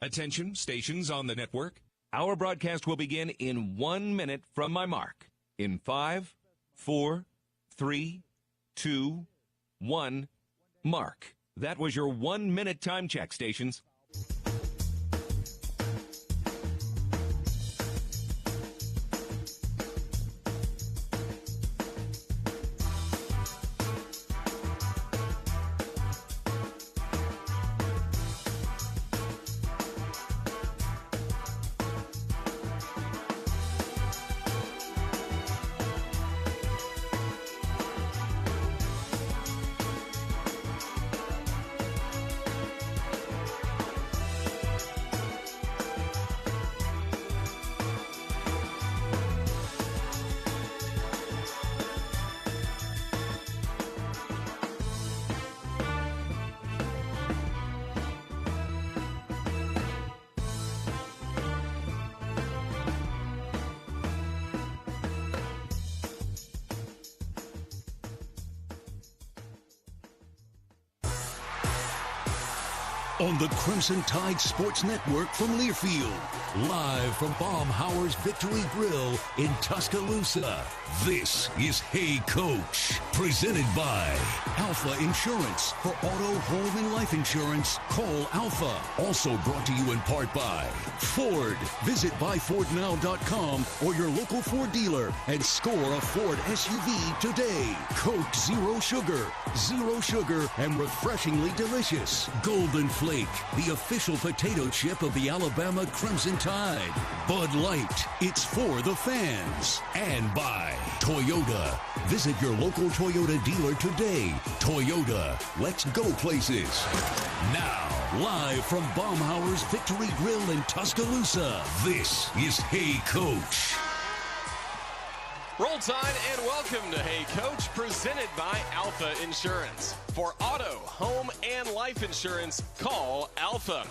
Attention, stations on the network. Our broadcast will begin in 1 minute from my mark. In 5, 4, 3, 2, 1, mark. That was your 1 minute time check, stations. On the Crimson Tide Sports Network from Learfield, live from Baumhower's Victory Grille in Tuscaloosa. This is Hey Coach, presented by Alfa Insurance. For auto, home, and life insurance, call Alfa. Also brought to you in part by Ford. Visit buyfordnow.com or your local Ford dealer and score a Ford SUV today. Coke Zero Sugar, and refreshingly delicious. Golden Flake, the official potato chip of the Alabama Crimson Tide. Bud Light, it's for the fans. And by Toyota. Visit your local Toyota dealer today. Toyota, let's go places. Now, live from Baumhower's Victory Grille in Tuscaloosa, this is Hey Coach. Roll Tide and welcome to Hey Coach, presented by Alfa Insurance. For auto, home, and life insurance, call Alfa.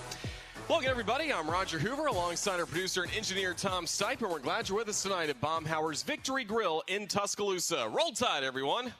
Welcome, everybody. I'm Roger Hoover, alongside our producer and engineer, Tom Stipe, and we're glad you're with us tonight at Baumhower's Victory Grille in Tuscaloosa. Roll Tide, everyone.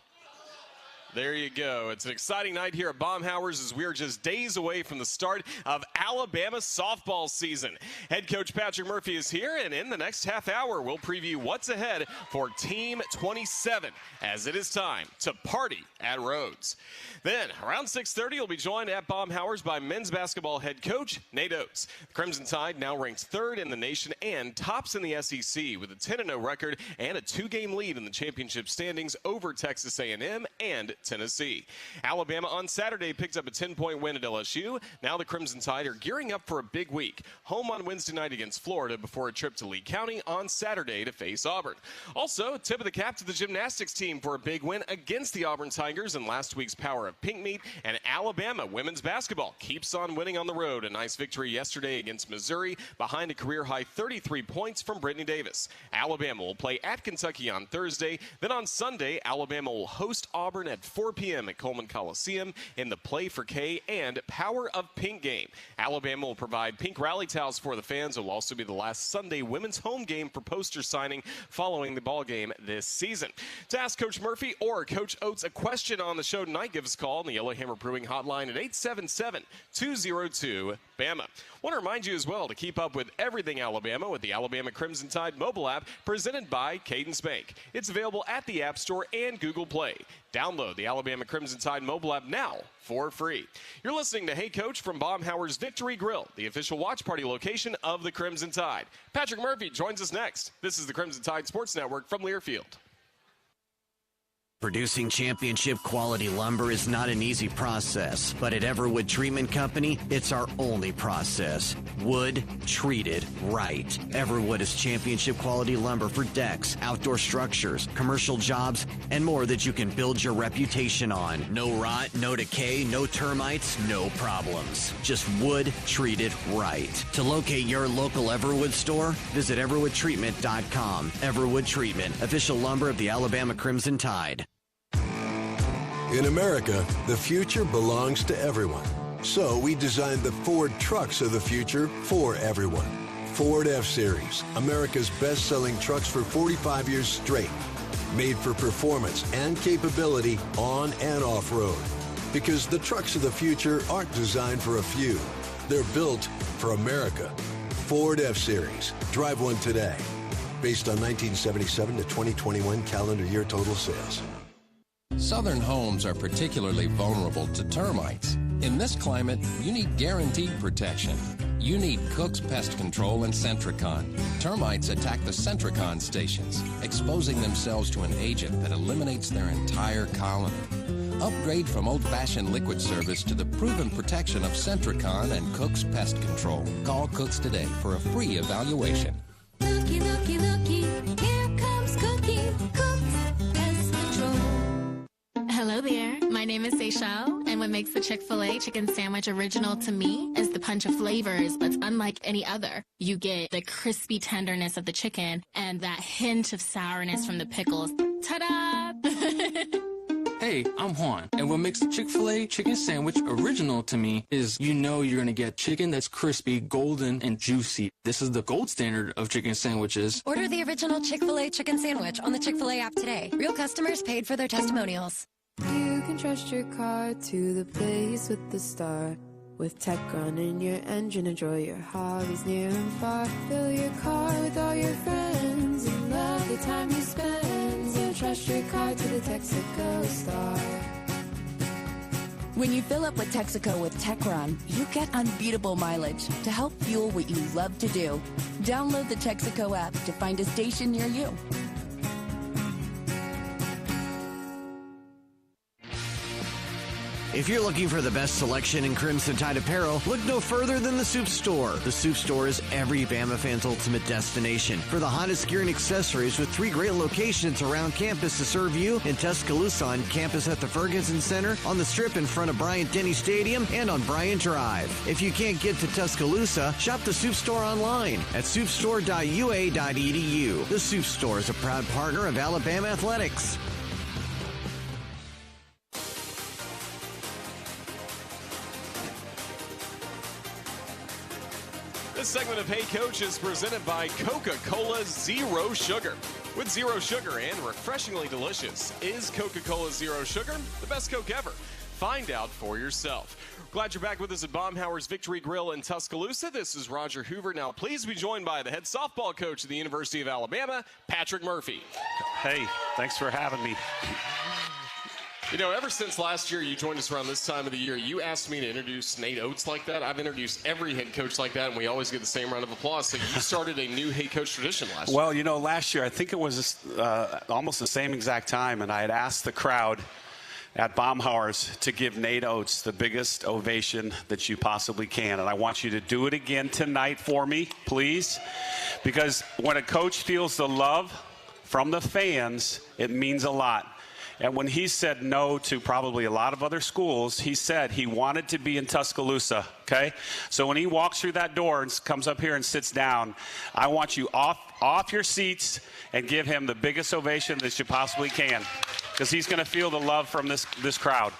There you go. It's an exciting night here at Baumhower's as we are just days away from the start of Alabama softball season. Head coach Patrick Murphy is here, and in the next half hour, we'll preview what's ahead for Team 27 as it is time to party at Rhodes. Then, around 6:30, we'll be joined at Baumhower's by men's basketball head coach Nate Oats. The Crimson Tide now ranks third in the nation and tops in the SEC with a 10-0 record and a 2-game lead in the championship standings over Texas A&M and Tennessee. Alabama on Saturday picked up a 10-point win at LSU. Now the Crimson Tide are gearing up for a big week. Home on Wednesday night against Florida before a trip to Lee County on Saturday to face Auburn. Also, tip of the cap to the gymnastics team for a big win against the Auburn Tigers in last week's Power of Pink meet. And Alabama women's basketball keeps on winning on the road. A nice victory yesterday against Missouri behind a career-high 33 points from Brittany Davis. Alabama will play at Kentucky on Thursday. Then on Sunday, Alabama will host Auburn at 4 p.m. at Coleman Coliseum in the Play for K and Power of Pink game. Alabama will provide pink rally towels for the fans. It will also be the last Sunday women's home game for poster signing following the ball game this season. To ask Coach Murphy or Coach Oats a question on the show tonight, give us a call on the Yellowhammer Brewing hotline at 877-202-BAMA. Want to remind you as well to keep up with everything Alabama with the Alabama Crimson Tide mobile app presented by Cadence Bank. It's available at the App Store and Google Play. Download the Alabama Crimson Tide mobile app now for free. You're listening to Hey Coach from Baumhower's Victory Grille, the official watch party location of the Crimson Tide. Patrick Murphy joins us next. This is the Crimson Tide Sports Network from Learfield. Producing championship quality lumber is not an easy process, but at Everwood Treatment Company, it's our only process. Wood treated right. Everwood is championship quality lumber for decks, outdoor structures, commercial jobs, and more that you can build your reputation on. No rot, no decay, no termites, no problems. Just wood treated right. To locate your local Everwood store, visit everwoodtreatment.com. Everwood Treatment, official lumber of the Alabama Crimson Tide. In America, the future belongs to everyone. So we designed the Ford trucks of the future for everyone. Ford F-Series, America's best-selling trucks for 45 years straight. Made for performance and capability on and off-road. Because the trucks of the future aren't designed for a few. They're built for America. Ford F-Series. Drive one today. Based on 1977 to 2021 calendar year total sales. Southern homes are particularly vulnerable to termites. In this climate, you need guaranteed protection. You need Cook's Pest Control and Centricon. Termites attack the Centricon stations, exposing themselves to an agent that eliminates their entire colony. Upgrade from old-fashioned liquid service to the proven protection of Centricon and Cook's Pest Control. Call Cook's today for a free evaluation. Looky, looky, looky, here comes Cookie, Cook's Pest Control. Hello there, my name is Seychelle, and what makes the Chick-fil-A chicken sandwich original to me is the punch of flavors that's unlike any other. You get the crispy tenderness of the chicken and that hint of sourness from the pickles. Ta-da! Hey, I'm Juan, and what makes the Chick-fil-A chicken sandwich original to me is you're going to get chicken that's crispy, golden, and juicy. This is the gold standard of chicken sandwiches. Order the original Chick-fil-A chicken sandwich on the Chick-fil-A app today. Real customers paid for their testimonials. You can trust your car to the place with the star. With tech running your engine, enjoy your hobbies near and far. Fill your car with all your friends and love the time you spend. So trust your car to the Texaco Star. When you fill up with Texaco with TechRun, you get unbeatable mileage to help fuel what you love to do. Download the Texaco app to find a station near you. If you're looking for the best selection in Crimson Tide apparel, look no further than the Soup Store. The Soup Store is every Bama fan's ultimate destination for the hottest gear and accessories, with 3 great locations around campus to serve you: in Tuscaloosa on campus at the Ferguson Center, on the Strip in front of Bryant-Denny Stadium, and on Bryant Drive. If you can't get to Tuscaloosa, shop the Soup Store online at soupstore.ua.edu. The Soup Store is a proud partner of Alabama Athletics. This segment of Hey Coach is presented by Coca-Cola Zero Sugar. With zero sugar and refreshingly delicious, is Coca-Cola Zero Sugar the best Coke ever? Find out for yourself. Glad you're back with us at Baumhower's Victory Grille in Tuscaloosa. This is Roger Hoover. Now, please be joined by the head softball coach of the University of Alabama, Patrick Murphy. Hey, thanks for having me. You know, ever since last year you joined us around this time of the year, you asked me to introduce Nate Oats like that. I've introduced every head coach like that, and we always get the same round of applause. So you started a new head coach tradition last year. Well, you know, last year, I think it was almost the same exact time, and I had asked the crowd at Baumhower's to give Nate Oats the biggest ovation that you possibly can. And I want you to do it again tonight for me, please. Because when a coach feels the love from the fans, it means a lot. And when he said no to probably a lot of other schools, he said he wanted to be in Tuscaloosa, okay? So when he walks through that door and comes up here and sits down, I want you off your seats and give him the biggest ovation that you possibly can, because he's going to feel the love from this crowd.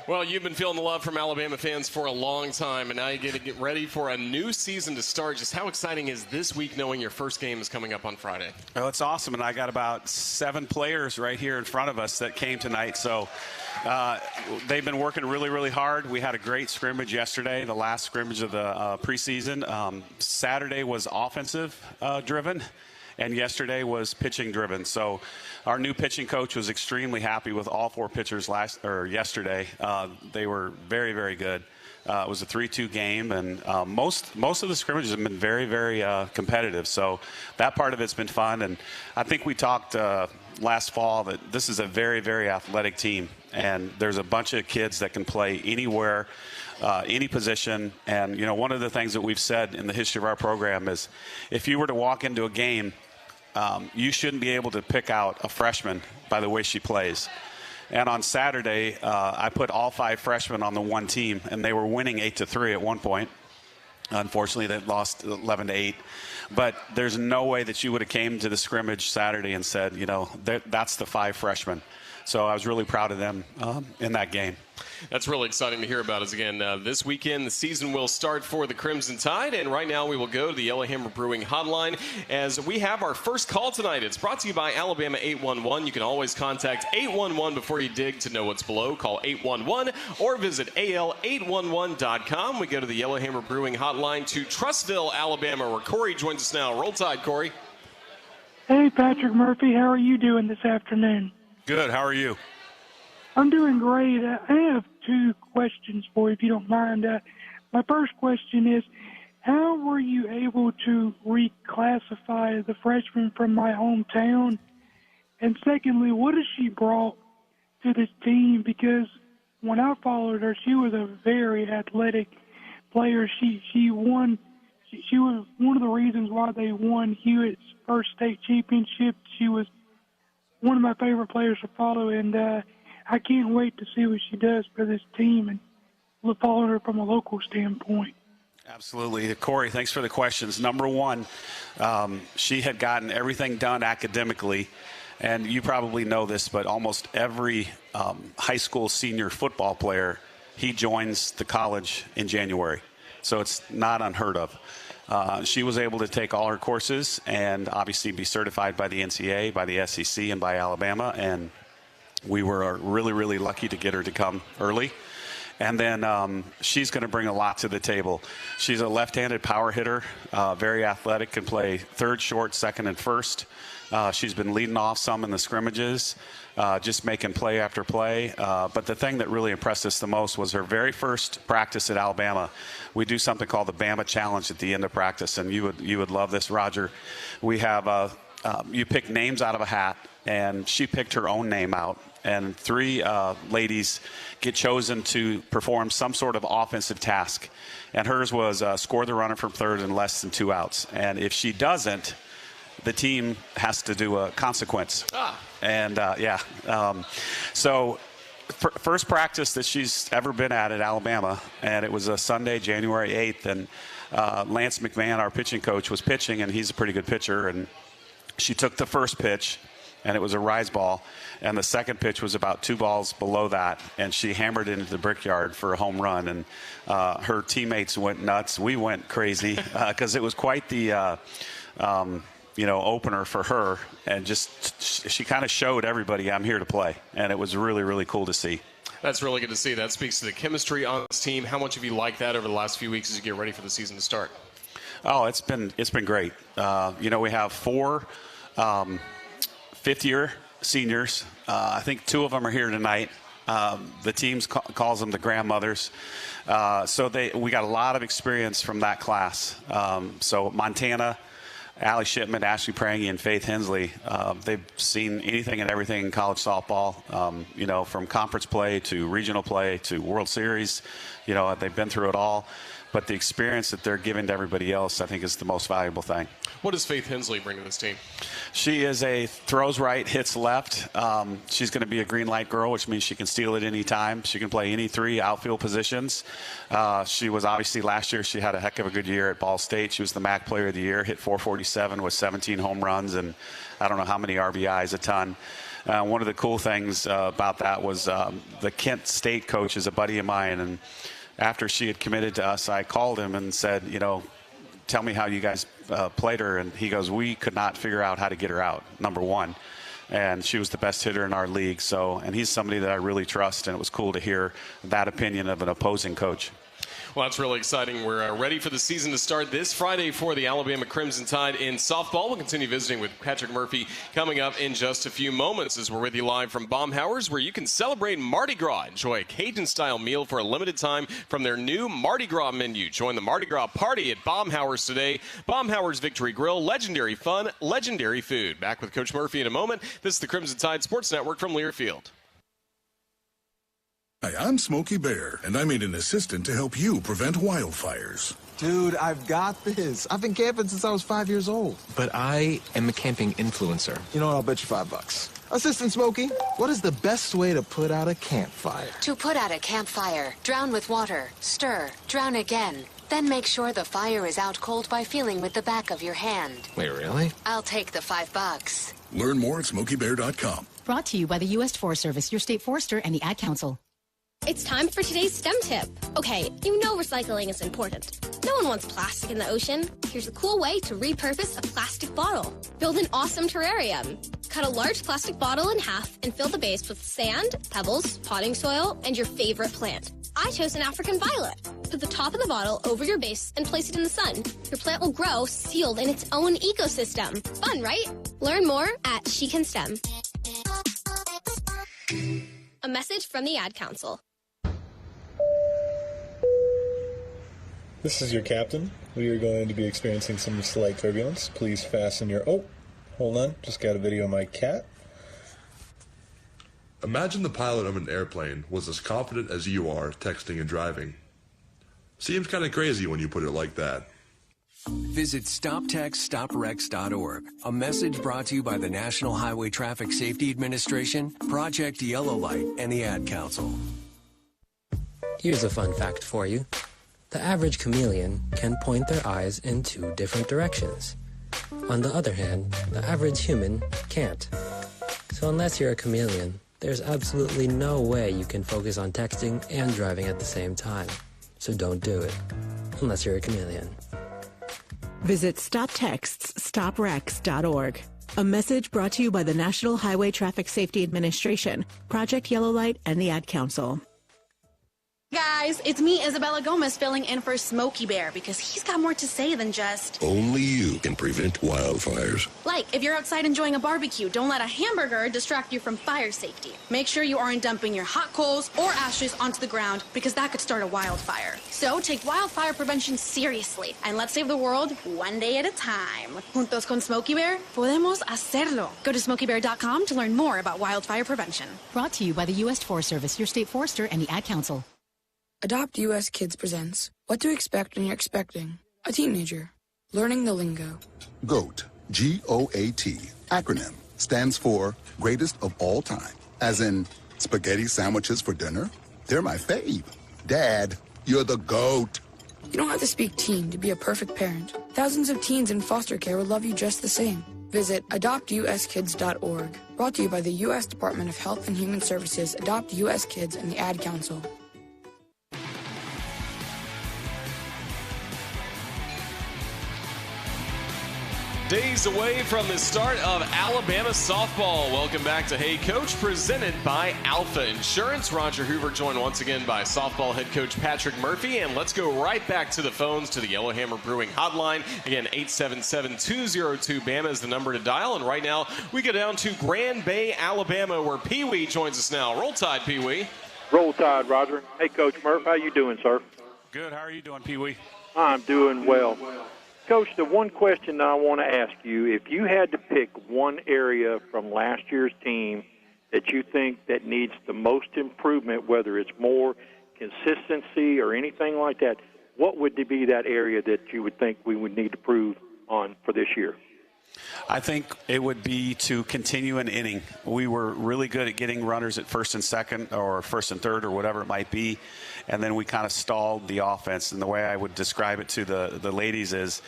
Well, you've been feeling the love from Alabama fans for a long time, and now you get to get ready for a new season to start. Just how exciting is this week knowing your first game is coming up on Friday? Oh, it's awesome, and I got about 7 players right here in front of us that came tonight. So they've been working really, really hard. We had a great scrimmage yesterday, the last scrimmage of the preseason. Saturday was offensive driven, and yesterday was pitching driven. So our new pitching coach was extremely happy with all 4 pitchers yesterday. They were very, very good. It was a 3-2 game, and most of the scrimmages have been very, very competitive. So that part of it's been fun. And I think we talked last fall that this is a very, very athletic team, and there's a bunch of kids that can play anywhere, any position. And, you know, one of the things that we've said in the history of our program is if you were to walk into a game, you shouldn't be able to pick out a freshman by the way she plays. And on Saturday, I put all 5 freshmen on the one team, and they were winning 8-3 at one point. Unfortunately, they lost 11-8. But there's no way that you would have came to the scrimmage Saturday and said, you know, that's the 5 freshmen. So I was really proud of them in that game. That's really exciting to hear about. As again, this weekend the season will start for the Crimson Tide, and right now we will go to the Yellowhammer Brewing Hotline as we have our first call tonight. It's brought to you by Alabama 811. You can always contact 811 before you dig to know what's below. Call 811 or visit al811.com. We go to the Yellowhammer Brewing Hotline to Trussville, Alabama, where Corey joins us now. Roll Tide, Corey. Hey, Patrick Murphy. How are you doing this afternoon? Good. How are you? I'm doing great. I have two questions for you, if you don't mind. My first question is, how were you able to reclassify the freshman from my hometown? And secondly, what has she brought to this team? Because when I followed her, she was a very athletic player. She won. She was one of the reasons why they won Hewitt's first state championship. She was one of my favorite players to follow, and I can't wait to see what she does for this team and follow her from a local standpoint. Absolutely. Corey, thanks for the questions. Number one, she had gotten everything done academically, and you probably know this, but almost every high school senior football player, he joins the college in January. So it's not unheard of. She was able to take all her courses and obviously be certified by the NCAA, by the SEC, and by Alabama, and we were really, really lucky to get her to come early. And then she's going to bring a lot to the table. She's a left-handed power hitter, very athletic, can play third, short, second, and first. She's been leading off some in the scrimmages, just making play after play. But the thing that really impressed us the most was her very first practice at Alabama. We do something called the Bama Challenge at the end of practice, and you would love this, Roger. We have you pick names out of a hat, and she picked her own name out. And three ladies get chosen to perform some sort of offensive task. And hers was score the runner from third in less than 2 outs. And if she doesn't, the team has to do a consequence. And, so first practice that she's ever been at Alabama, and it was a Sunday, January 8th. And Lance McMahon, our pitching coach, was pitching, and he's a pretty good pitcher. And she took the first pitch, and it was a rise ball. And the second pitch was about 2 balls below that, and she hammered it into the brickyard for a home run. And her teammates went nuts. We went crazy because it was quite the, opener for her. And just she kind of showed everybody, I'm here to play. And it was really, really cool to see. That's really good to see. That speaks to the chemistry on this team. How much have you liked that over the last few weeks as you get ready for the season to start? Oh, it's been great. We have 4 fifth-year seniors. I think 2 of them are here tonight. The team calls them the grandmothers. So we got a lot of experience from that class. So Montana, Allie Shipman, Ashley Prangy, and Faith Hensley, they've seen anything and everything in college softball, from conference play to regional play to World Series. They've been through it all. But the experience that they're giving to everybody else, I think, is the most valuable thing. What does Faith Hensley bring to this team? She is throws right, hits left. She's going to be a green light girl, which means she can steal at any time. She can play any 3 outfield positions. She was obviously last year, she had a heck of a good year at Ball State. She was the MAC Player of the Year, hit .447 with 17 home runs and I don't know how many RBIs, a ton. One of the cool things about that was the Kent State coach is a buddy of mine, and after she had committed to us, I called him and said, tell me how you guys played her. And he goes, we could not figure out how to get her out, number one. And she was the best hitter in our league. And he's somebody that I really trust, and it was cool to hear that opinion of an opposing coach. Well, that's really exciting. We're ready for the season to start this Friday for the Alabama Crimson Tide in softball. We'll continue visiting with Patrick Murphy coming up in just a few moments as we're with you live from Baumhower's, where you can celebrate Mardi Gras. Enjoy a Cajun-style meal for a limited time from their new Mardi Gras menu. Join the Mardi Gras party at Baumhower's today. Baumhower's Victory Grill, legendary fun, legendary food. Back with Coach Murphy in a moment. This is the Crimson Tide Sports Network from Learfield. Hi, I'm Smokey Bear, and I made an assistant to help you prevent wildfires. Dude, I've got this. I've been camping since I was 5 years old. But I am a camping influencer. You know what? I'll bet you $5. Assistant Smokey, what is the best way to put out a campfire? To put out a campfire, drown with water, stir, drown again. Then make sure the fire is out cold by feeling with the back of your hand. Wait, really? I'll take the $5. Learn more at SmokeyBear.com. Brought to you by the U.S. Forest Service, your state forester, and the Ad Council. It's time for today's STEM tip. Okay, you know recycling is important. No one wants plastic in the ocean. Here's a cool way to repurpose a plastic bottle. Build an awesome terrarium. Cut a large plastic bottle in half and fill the base with sand, pebbles, potting soil, and your favorite plant. I chose an African violet. Put the top of the bottle over your base and place it in the sun. Your plant will grow sealed in its own ecosystem. Fun, right? Learn more at She Can STEM. A message from the Ad Council. This is your captain. We are going to be experiencing some slight turbulence. Please fasten your... Oh, hold on. Just got a video of my cat. Imagine the pilot of an airplane was as confident as you are texting and driving. Seems kind of crazy when you put it like that. Visit StopTextStopWrecks.org. A message brought to you by the National Highway Traffic Safety Administration, Project Yellow Light, and the Ad Council. Here's a fun fact for you. The average chameleon can point their eyes in 2 different directions. On the other hand, the average human can't. So unless you're a chameleon, there's absolutely no way you can focus on texting and driving at the same time. So don't do it, unless you're a chameleon. Visit StopTextsStopWrecks.org. A message brought to you by the National Highway Traffic Safety Administration, Project Yellow Light, and the Ad Council. Guys, it's me, Isabella Gomez, filling in for Smokey Bear because he's got more to say than just... Only you can prevent wildfires. Like, if you're outside enjoying a barbecue, don't let a hamburger distract you from fire safety. Make sure you aren't dumping your hot coals or ashes onto the ground because that could start a wildfire. So take wildfire prevention seriously and let's save the world one day at a time. Juntos con Smokey Bear, podemos hacerlo. Go to smokeybear.com to learn more about wildfire prevention. Brought to you by the U.S. Forest Service, your state forester, and the Ad Council. Adopt US Kids presents What to Expect When You're Expecting a Teenager. Learning the lingo. GOAT, G-O-A-T, acronym, stands for Greatest of All Time. As in, spaghetti sandwiches for dinner? They're my fave. Dad, you're the GOAT. You don't have to speak teen to be a perfect parent. Thousands of teens in foster care will love you just the same. Visit adoptuskids.org. Brought to you by the U.S. Department of Health and Human Services, Adopt U.S. Kids, and the Ad Council. Days away from the start of Alabama softball. Welcome back to Hey Coach, presented by Alfa Insurance. Roger Hoover joined once again by softball head coach Patrick Murphy. And let's go right back to the phones, to the Yellowhammer Brewing hotline. Again, 877-202-BAMA is the number to dial. And right now, we go down to Grand Bay, Alabama, where Pee Wee joins us now. Roll Tide, Pee Wee. Roll Tide, Roger. Hey, Coach Murph, how you doing, sir? Good. How are you doing, Pee Wee? I'm doing well. Coach, the one question I want to ask you, if you had to pick one area from last year's team that you think that needs the most improvement, whether it's more consistency or anything like that, what would be that area that you would think we would need to improve on for this year? I think it would be to continue an inning. We were really good at getting runners at first and second or first and third or whatever it might be, and then we kind of stalled the offense. And the way I would describe it to the ladies is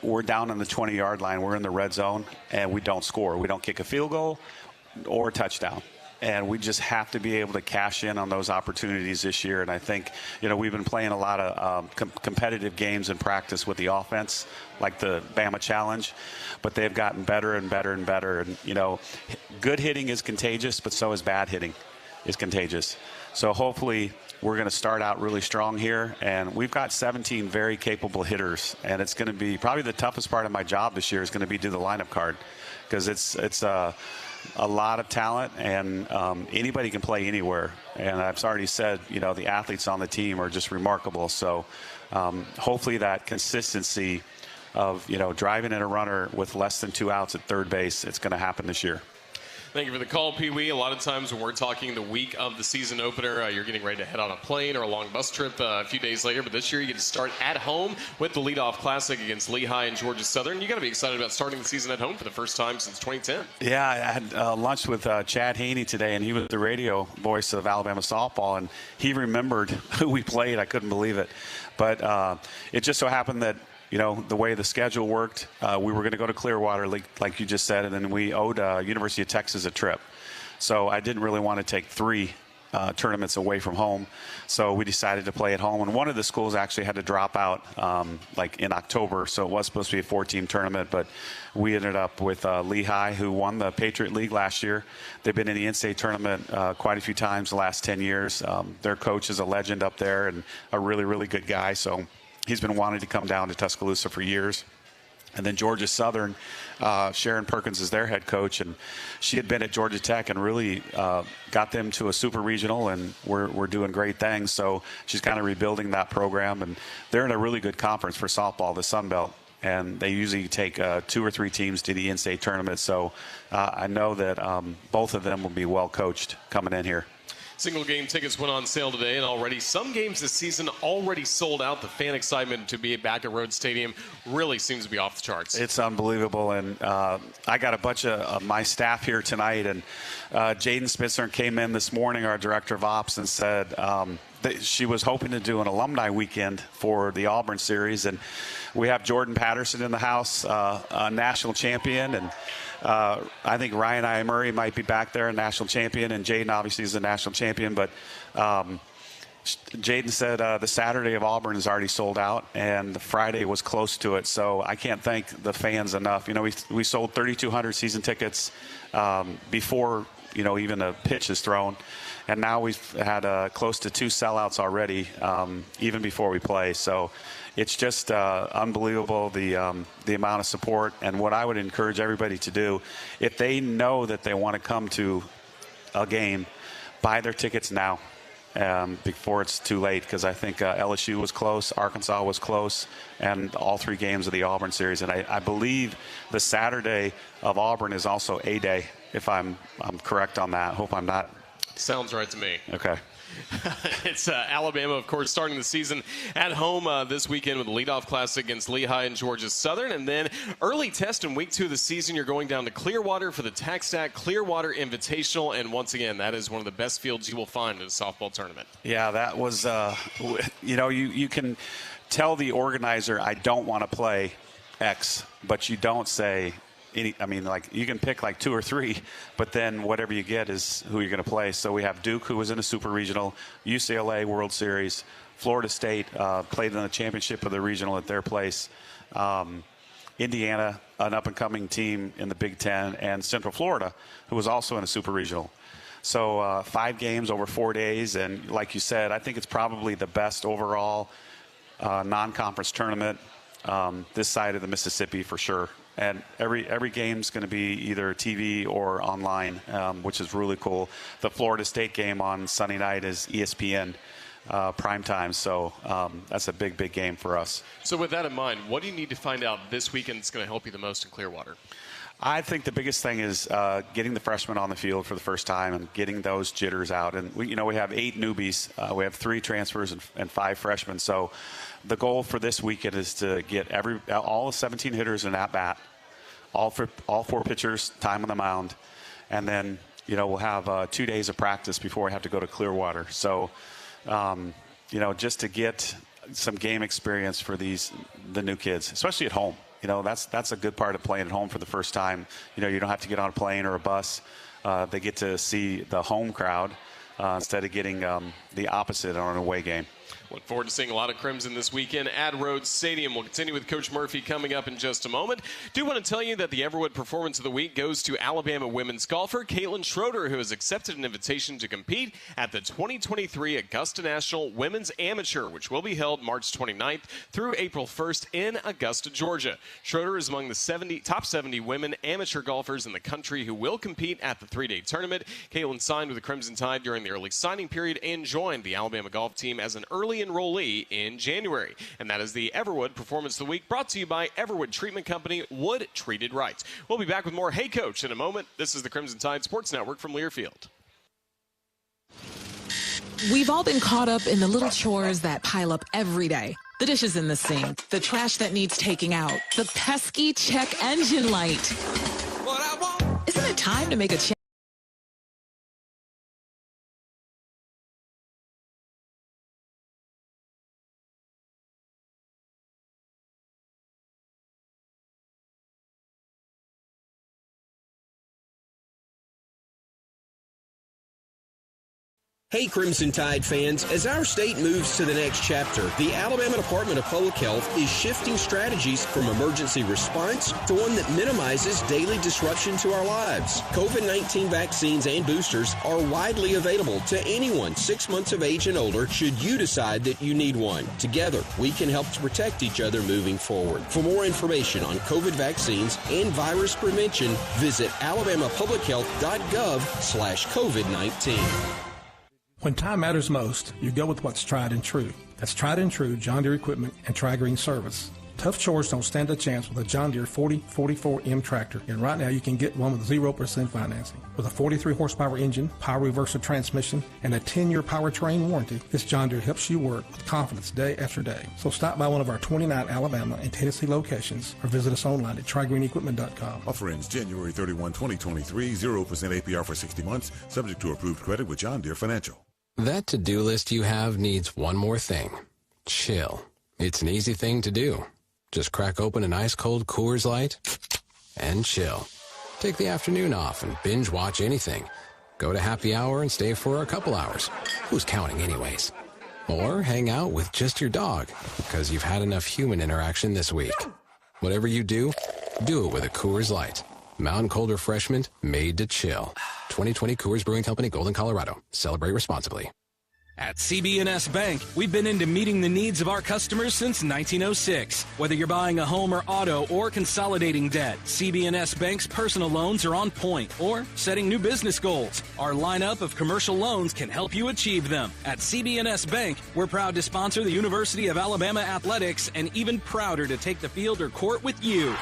we're down on the 20-yard line. We're in the red zone, and we don't score. We don't kick a field goal or a touchdown. And we just have to be able to cash in on those opportunities this year. And I think, we've been playing a lot of competitive games in practice with the offense, like the Bama Challenge, but they've gotten better and better and better. And, good hitting is contagious, but so is bad hitting is contagious. So hopefully we're going to start out really strong here. And we've got 17 very capable hitters. And it's going to be probably the toughest part of my job this year is going to be do the lineup card, because it's a lot of talent, and anybody can play anywhere. And I've already said, the athletes on the team are just remarkable. So hopefully that consistency of, driving in a runner with less than 2 outs at third base, it's going to happen this year. Thank you for the call, Pee Wee. A lot of times when we're talking the week of the season opener, you're getting ready to head on a plane or a long bus trip a few days later. But this year you get to start at home with the leadoff classic against Lehigh and Georgia Southern. You got to be excited about starting the season at home for the first time since 2010. Yeah, I had lunch with Chad Haney today, and he was the radio voice of Alabama softball, and he remembered who we played. I couldn't believe it. But it just so happened that the way the schedule worked, we were going to go to Clearwater, like you just said, and then we owed University of Texas a trip. So I didn't really want to take 3 tournaments away from home. So we decided to play at home. And one of the schools actually had to drop out like in October. So it was supposed to be a 4-team tournament, but we ended up with Lehigh, who won the Patriot League last year. They've been in the in-state tournament quite a few times the last 10 years. Their coach is a legend up there and a really, really good guy. So he's been wanting to come down to Tuscaloosa for years. And then Georgia Southern, Sharon Perkins is their head coach, and she had been at Georgia Tech and really got them to a super regional, and we're doing great things. So she's kind of rebuilding that program, and they're in a really good conference for softball, the Sun Belt, and they usually take 2 or 3 teams to the in-state tournament. So I know that both of them will be well coached coming in here. Single game tickets went on sale today, and already some games this season already sold out. The fan excitement to be back at Rhodes Stadium really seems to be off the charts. It's unbelievable, and I got a bunch of my staff here tonight, and Jaden Spitzer came in this morning, our director of ops, and said that she was hoping to do an alumni weekend for the Auburn series, and we have Jordan Patterson in the house, a national champion, and I think Ryan I. Murray might be back there, a national champion, and Jaden obviously is a national champion. But Jaden said the Saturday of Auburn is already sold out, and the Friday was close to it. So I can't thank the fans enough. You know, we sold 3,200 season tickets before, you know, even a pitch is thrown. And now we've had close to 2 sellouts already, even before we play. So it's just unbelievable, the amount of support. And what I would encourage everybody to do, if they know that they want to come to a game, buy their tickets now before it's too late, because I think LSU was close, Arkansas was close, and all 3 games of the Auburn series. And I believe the Saturday of Auburn is also A-Day, if I'm correct on that. Hope I'm not. Sounds right to me. Okay. It's Alabama, of course, starting the season at home this weekend with the leadoff classic against Lehigh and Georgia Southern. And then early test in week 2 of the season, you're going down to Clearwater for the TaxStack Clearwater Invitational. And once again, that is one of the best fields you will find in a softball tournament. Yeah, that was, you know, you can tell the organizer, I don't want to play X, but you don't say, I mean, like, you can pick like 2 or 3, but then whatever you get is who you're going to play. So we have Duke, who was in a super regional, UCLA World Series, Florida State played in the championship of the regional at their place, Indiana, an up-and-coming team in the Big Ten, and Central Florida, who was also in a super regional. So 5 games over 4 days, and like you said, I think it's probably the best overall non-conference tournament this side of the Mississippi for sure. And every game's going to be either TV or online, which is really cool. The Florida State game on Sunday night is ESPN prime time, so that's a big, big game for us. So with that in mind, what do you need to find out this weekend that's going to help you the most in Clearwater? I think the biggest thing is getting the freshmen on the field for the first time and getting those jitters out. And we have 8 newbies. We have 3 transfers and 5 freshmen. So the goal for this weekend is to get all 17 hitters in at bat, all 4 pitchers, time on the mound, and then we'll have 2 days of practice before we have to go to Clearwater. So just to get some game experience for the new kids, especially at home. That's a good part of playing at home for the first time. You don't have to get on a plane or a bus. They get to see the home crowd instead of getting the opposite on an away game. Look forward to seeing a lot of Crimson this weekend at Rhodes Stadium. We'll continue with Coach Murphy coming up in just a moment. Do want to tell you that the Everwood Performance of the Week goes to Alabama women's golfer Caitlin Schroeder, who has accepted an invitation to compete at the 2023 Augusta National Women's Amateur, which will be held March 29th through April 1st in Augusta, Georgia. Schroeder is among the top 70 women amateur golfers in the country who will compete at the 3-day tournament. Caitlin signed with the Crimson Tide during the early signing period and joined the Alabama golf team as an early enrollee in January. And that is the Everwood Performance of the Week, brought to you by Everwood Treatment Company, Wood Treated Right. We'll be back with more Hey Coach in a moment. This is the Crimson Tide Sports Network from Learfield. We've all been caught up in the little chores that pile up every day. The dishes in the sink, the trash that needs taking out, the pesky check engine light. Isn't it time to make a change? Hey, Crimson Tide fans, as our state moves to the next chapter, the Alabama Department of Public Health is shifting strategies from emergency response to one that minimizes daily disruption to our lives. COVID-19 vaccines and boosters are widely available to anyone 6 months of age and older should you decide that you need one. Together, we can help to protect each other moving forward. For more information on COVID vaccines and virus prevention, visit alabamapublichealth.gov/COVID-19. When time matters most, you go with what's tried and true. That's tried and true John Deere equipment and Tri-Green service. Tough chores don't stand a chance with a John Deere 4044M tractor, and right now you can get one with 0% financing. With a 43 horsepower engine, power reverser transmission, and a 10-year powertrain warranty, this John Deere helps you work with confidence day after day. So stop by one of our 29 Alabama and Tennessee locations or visit us online at TriGreenEquipment.com. Offer ends January 31, 2023, 0% APR for 60 months, subject to approved credit with John Deere Financial. That to-do list you have needs one more thing. Chill. It's an easy thing to do. Just crack open an ice-cold Coors Light and chill. Take the afternoon off and binge watch anything. Go to happy hour and stay for a couple hours. Who's counting anyways? Or hang out with just your dog because you've had enough human interaction this week. Whatever you do, do it with a Coors Light. Mountain Cold Refreshment made to chill. 2020 Coors Brewing Company, Golden, Colorado. Celebrate responsibly. At CB&S Bank, we've been into meeting the needs of our customers since 1906. Whether you're buying a home or auto or consolidating debt, CB&S Bank's personal loans are on point, or setting new business goals. Our lineup of commercial loans can help you achieve them. At CB&S Bank, we're proud to sponsor the University of Alabama Athletics and even prouder to take the field or court with you.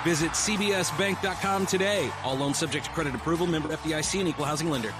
Visit cbsbank.com today. All loans subject to credit approval. Member FDIC and equal housing lender.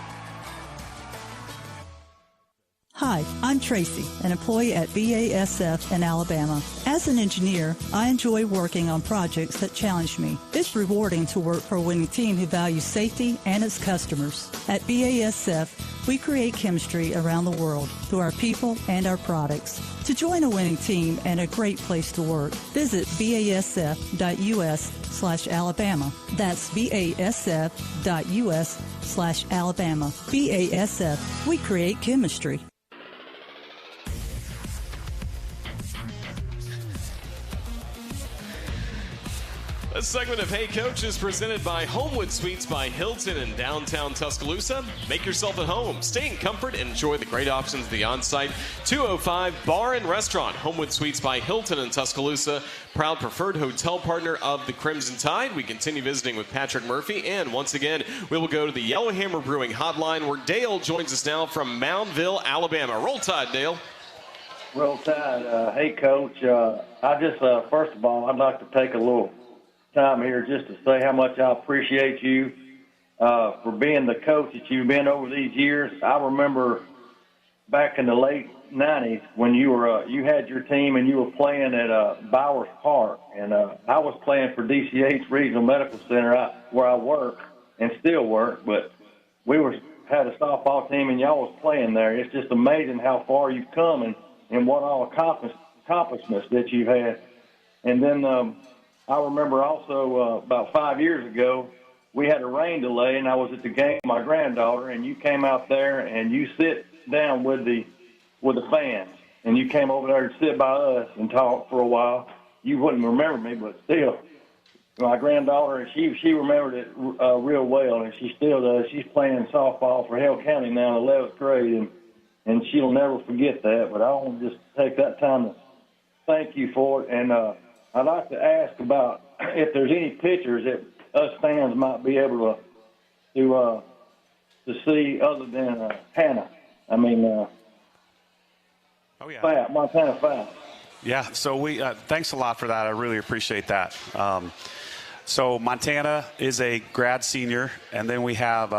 Hi, I'm Tracy, an employee at BASF in Alabama. As an engineer, I enjoy working on projects that challenge me. It's rewarding to work for a winning team who values safety and its customers. At BASF, we create chemistry around the world through our people and our products. To join a winning team and a great place to work, visit basf.us/Alabama. That's basf.us/Alabama. BASF, we create chemistry. This segment of Hey Coach is presented by Homewood Suites by Hilton in downtown Tuscaloosa. Make yourself at home. Stay in comfort and enjoy the great options of the on-site 205 Bar and Restaurant. Homewood Suites by Hilton in Tuscaloosa, proud preferred hotel partner of the Crimson Tide. We continue visiting with Patrick Murphy, and once again, we will go to the Yellowhammer Brewing Hotline, where Dale joins us now from Moundville, Alabama. Roll Tide, Dale. Roll Tide. Hey, Coach. I just, first of all, I'd like to take a little time here just to say how much I appreciate you for being the coach that you've been over these years. I remember back in the late 90s when you had your team and you were playing at Bowers Park, and I was playing for DCH Regional Medical Center where I work and still work, but we had a softball team and y'all was playing there. It's just amazing how far you've come and what all accomplishments that you've had. And then I remember also about 5 years ago, we had a rain delay, and I was at the game with my granddaughter, and you came out there and you sit down with the fans, and you came over there to sit by us and talk for a while. You wouldn't remember me, but still, my granddaughter, she remembered it real well, and she still does. She's playing softball for Hale County now in 11th grade, and she'll never forget that. But I want to just take that time to thank you for it, and I'd like to ask about if there's any pictures that us fans might be able to see other than Hannah. I mean, Montana Fat. Yeah, so we thanks a lot for that. I really appreciate that. So Montana is a grad senior, and then we have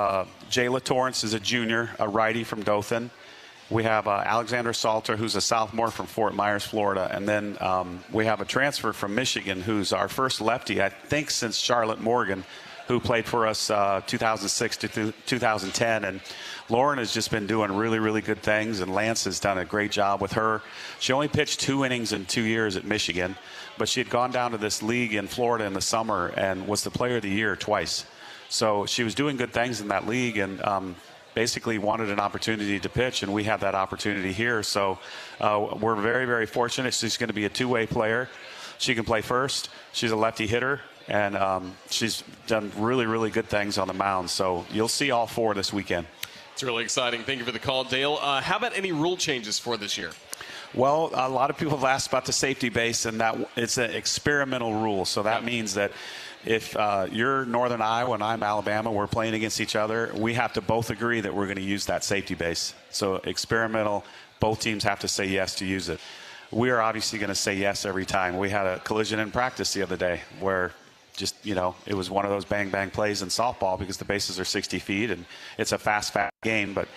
Jayla Torrance is a junior, a righty from Dothan. We have Alexander Salter, who's a sophomore from Fort Myers, Florida. And then we have a transfer from Michigan, who's our first lefty, I think, since Charlotte Morgan, who played for us 2006 to 2010. And Lauren has just been doing really, really good things, and Lance has done a great job with her. She only pitched 2 innings in 2 years at Michigan, but she had gone down to this league in Florida in the summer and was the player of the year twice. So she was doing good things in that league, and basically wanted an opportunity to pitch, and we had that opportunity here. So we're very, very fortunate. She's going to be a two-way player. She can play first. She's a lefty hitter, and she's done really, really good things on the mound. So you'll see all four this weekend. It's really exciting. Thank you for the call, Dale. How about any rule changes for this year? Well, a lot of people have asked about the safety base, and that it's an experimental rule. So that means that if you're Northern Iowa and I'm Alabama, we're playing against each other, we have to both agree that we're going to use that safety base. So experimental, both teams have to say yes to use it. We are obviously going to say yes every time. We had a collision in practice the other day where just, it was one of those bang-bang plays in softball because the bases are 60 feet and it's a fast game. But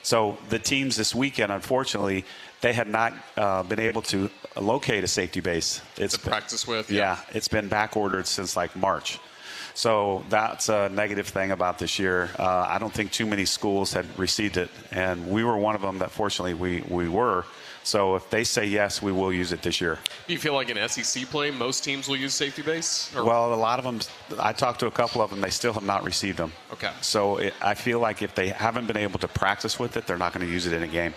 so the teams this weekend, unfortunately, they had not been able to locate a safety base. It's to practice with? Yeah, it's been back-ordered since like March. So that's a negative thing about this year. I don't think too many schools had received it, and we were one of them that fortunately we were. So if they say yes, we will use it this year. Do you feel like in SEC play, most teams will use safety base? Or? Well, a lot of them, I talked to a couple of them, they still have not received them. Okay. So I feel like if they haven't been able to practice with it, they're not going to use it in a game.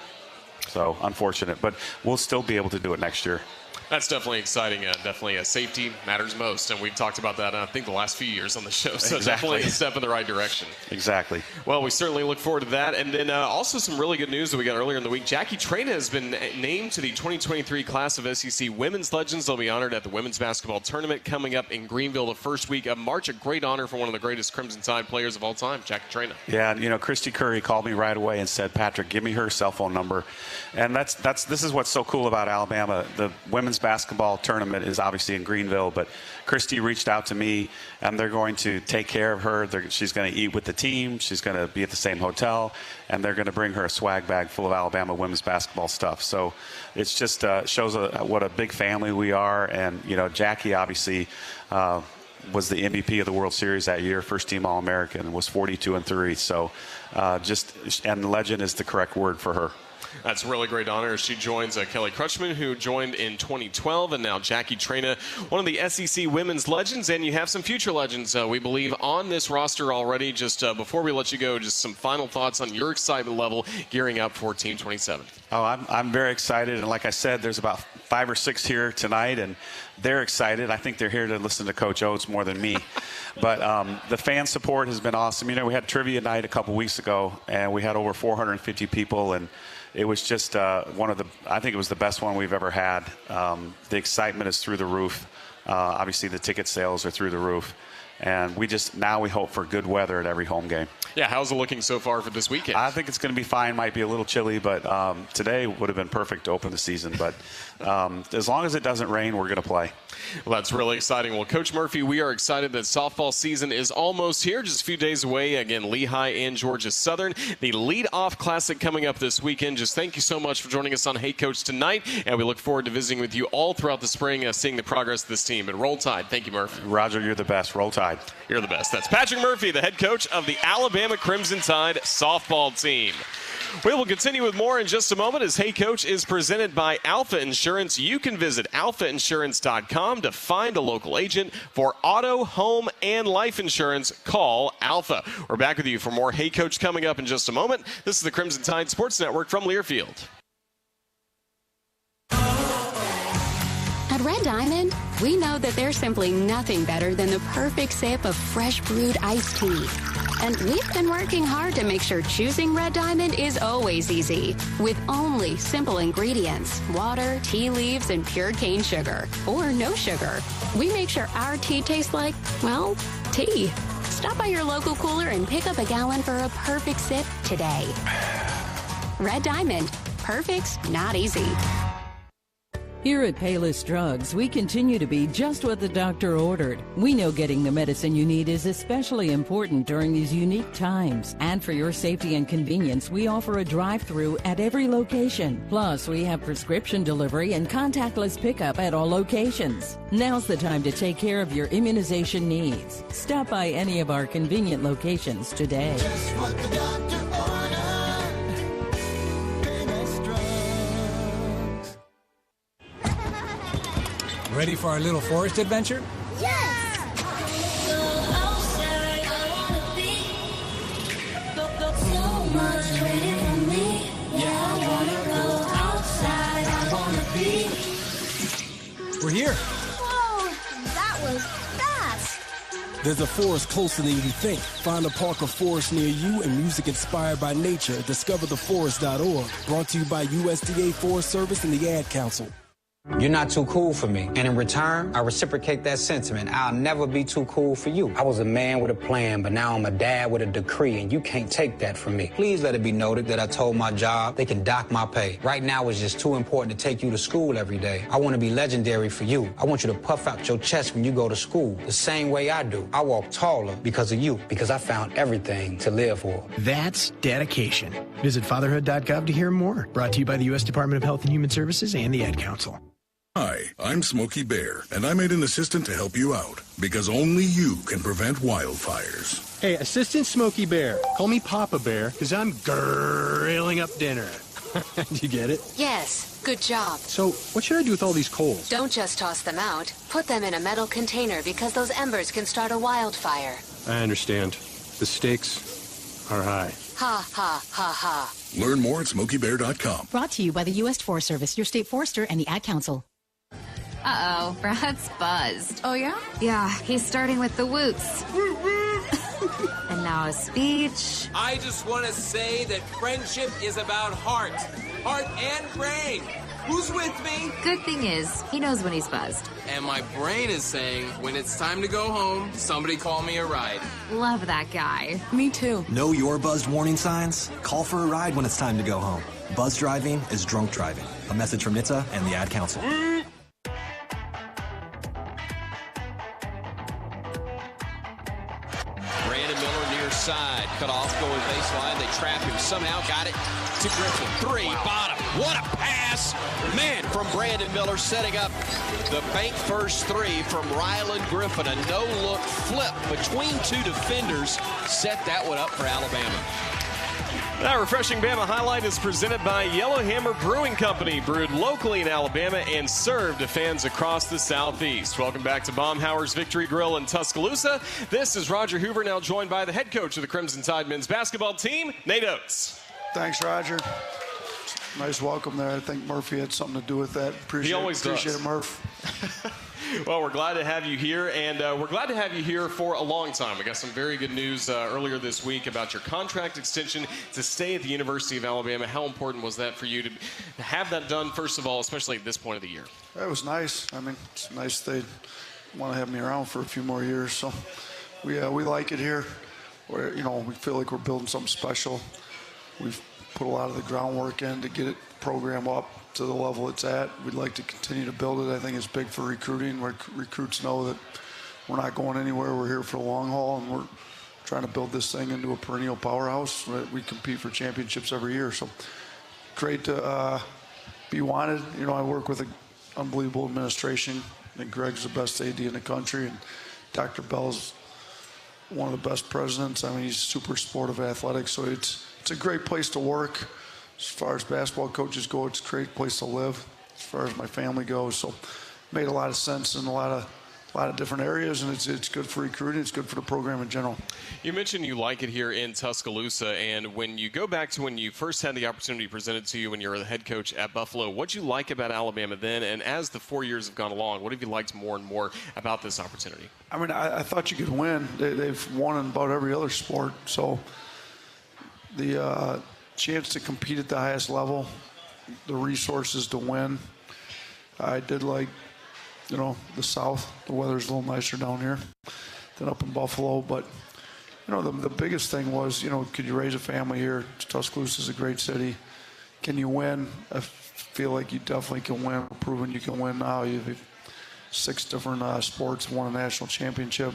So unfortunate, but we'll still be able to do it next year. That's definitely exciting. Definitely safety matters most, and we've talked about that, I think, the last few years on the show. So definitely a step in the right direction. Exactly. Well, we certainly look forward to that. And then also some really good news that we got earlier in the week. Jackie Traina has been named to the 2023 class of SEC Women's Legends. They'll be honored at the Women's Basketball Tournament coming up in Greenville the first week of March. A great honor for one of the greatest Crimson Tide players of all time, Jackie Traina. Yeah, Christy Curry called me right away and said, Patrick, give me her cell phone number. And this is what's so cool about Alabama. The Women's Basketball Tournament is obviously in Greenville, but Christy reached out to me, and they're going to take care of her. She's going to eat with the team. She's going to be at the same hotel, and they're going to bring her a swag bag full of Alabama women's basketball stuff. So it's just shows what a big family we are. And, Jackie obviously was the MVP of the World Series that year, first-team All-American, and was 42-3. So and legend is the correct word for her. That's a really great honor. She joins Kelly Crutchman, who joined in 2012, and now Jackie Traina, one of the SEC Women's Legends. And you have some future legends, we believe, on this roster already. Just before we let you go, just some final thoughts on your excitement level gearing up for Team 27. Oh, I'm very excited. And like I said, there's about 5 or 6 here tonight, and they're excited. I think they're here to listen to Coach Oats more than me. But the fan support has been awesome. We had trivia night a couple weeks ago, and we had over 450 people, and it was just I think it was the best one we've ever had. The excitement is through the roof. Obviously, the ticket sales are through the roof. And we hope for good weather at every home game. Yeah, how's it looking so far for this weekend? I think it's going to be fine. Might be a little chilly, but today would have been perfect to open the season. But as long as it doesn't rain, we're going to play. Well, that's really exciting. Well, Coach Murphy, we are excited that softball season is almost here, just a few days away. Again, Lehigh and Georgia Southern. The lead-off classic coming up this weekend. Just thank you so much for joining us on Hey Coach tonight, and we look forward to visiting with you all throughout the spring, seeing the progress of this team. And roll Tide. Thank you, Murphy. Roger, you're the best. Roll Tide. You're the best. That's Patrick Murphy, the head coach of the Alabama Crimson Tide softball team. We will continue with more in just a moment as Hey Coach is presented by Alfa Insurance. You can visit alfainsurance.com to find a local agent for auto, home, and life insurance. Call Alfa. We're back with you for more Hey Coach coming up in just a moment. This is the Crimson Tide Sports Network from Learfield. At Red Diamond, we know that there's simply nothing better than the perfect sip of fresh brewed iced tea. And we've been working hard to make sure choosing Red Diamond is always easy. With only simple ingredients, water, tea leaves, and pure cane sugar. Or no sugar. We make sure our tea tastes like, well, tea. Stop by your local cooler and pick up a gallon for a perfect sip today. Red Diamond. Perfect's not easy. Here at Payless Drugs, we continue to be just what the doctor ordered. We know getting the medicine you need is especially important during these unique times. And for your safety and convenience, we offer a drive-through at every location. Plus, we have prescription delivery and contactless pickup at all locations. Now's the time to take care of your immunization needs. Stop by any of our convenient locations today. Just what the doctor ordered. Ready for our little forest adventure? Yes! We're here. Whoa, that was fast. There's a forest closer than you think. Find a park or forest near you and music inspired by nature at discovertheforest.org. Brought to you by USDA Forest Service and the Ad Council. You're not too cool for me. And in return, I reciprocate that sentiment. I'll never be too cool for you. I was a man with a plan, but now I'm a dad with a decree, and you can't take that from me. Please let it be noted that I told my job they can dock my pay. Right now, it's just too important to take you to school every day. I want to be legendary for you. I want you to puff out your chest when you go to school, the same way I do. I walk taller because of you, because I found everything to live for. That's dedication. Visit fatherhood.gov to hear more. Brought to you by the U.S. Department of Health and Human Services and the Ad Council. Hi, I'm Smokey Bear, and I made an assistant to help you out, because only you can prevent wildfires. Hey, Assistant Smokey Bear. Call me Papa Bear, because I'm grilling up dinner. You get it? Yes, good job. So, what should I do with all these coals? Don't just toss them out. Put them in a metal container because those embers can start a wildfire. I understand. The stakes are high. Ha, ha, ha, ha. Learn more at SmokeyBear.com. Brought to you by the U.S. Forest Service, your state forester, and the Ad Council. Uh-oh, Brad's buzzed. Oh, yeah? Yeah, he's starting with the woots. And now a speech. I just want to say that friendship is about heart and brain. Who's with me? Good thing is, he knows when he's buzzed. And my brain is saying, when it's time to go home, somebody call me a ride. Love that guy. Me too. Know your buzzed warning signs? Call for a ride when it's time to go home. Buzz driving is drunk driving. A message from NHTSA and the Ad Council. Side, cut off, going baseline. They trap him somehow. Got it to Griffin. Three, bottom. What a pass. Man, from Brandon Miller, setting up the bank first three from Ryland Griffin. A no-look flip between two defenders. Set that one up for Alabama. That refreshing Bama highlight is presented by Yellowhammer Brewing Company, brewed locally in Alabama and served to fans across the Southeast. Welcome back to Baumhower's Victory Grill in Tuscaloosa. This is Roger Hoover, now joined by the head coach of the Crimson Tide men's basketball team, Nate Oats. Thanks, Roger. Nice welcome there. I think Murphy had something to do with that. He always does. Appreciate it, Murph. Well, we're glad to have you here, and we're glad to have you here for a long time. We got some very good news earlier this week about your contract extension to stay at the University of Alabama. How important was that for you to have that done, first of all, especially at this point of the year? It was nice. I mean, it's nice they want to have me around for a few more years. So we like it here. Where, we feel like we're building something special. We've put a lot of the groundwork in to get it program up to the level it's at. We'd like to continue to build it. I think it's big for recruiting, where recruits know that we're not going anywhere. We're here for the long haul, and we're trying to build this thing into a perennial powerhouse. We compete for championships every year. So great to be wanted. I work with an unbelievable administration. I think Greg's the best AD in the country, and Dr. Bell's one of the best presidents. I mean, he's super supportive of athletics, so it's a great place to work. As far as basketball coaches go, it's a great place to live. As far as my family goes, so made a lot of sense in a lot of different areas, and it's good for recruiting. It's good for the program in general. You mentioned you like it here in Tuscaloosa, and when you go back to when you first had the opportunity presented to you when you were the head coach at Buffalo, what did you like about Alabama then, and as the 4 years have gone along, what have you liked more and more about this opportunity? I mean, I thought you could win. They've won in about every other sport, so the chance to compete at the highest level, the resources to win. I did like, the South. The weather's a little nicer down here than up in Buffalo. But, the biggest thing was, could you raise a family here? Tuscaloosa is a great city. Can you win? I feel like you definitely can win. Proven you can win now. You have 6 different sports, won a national championship.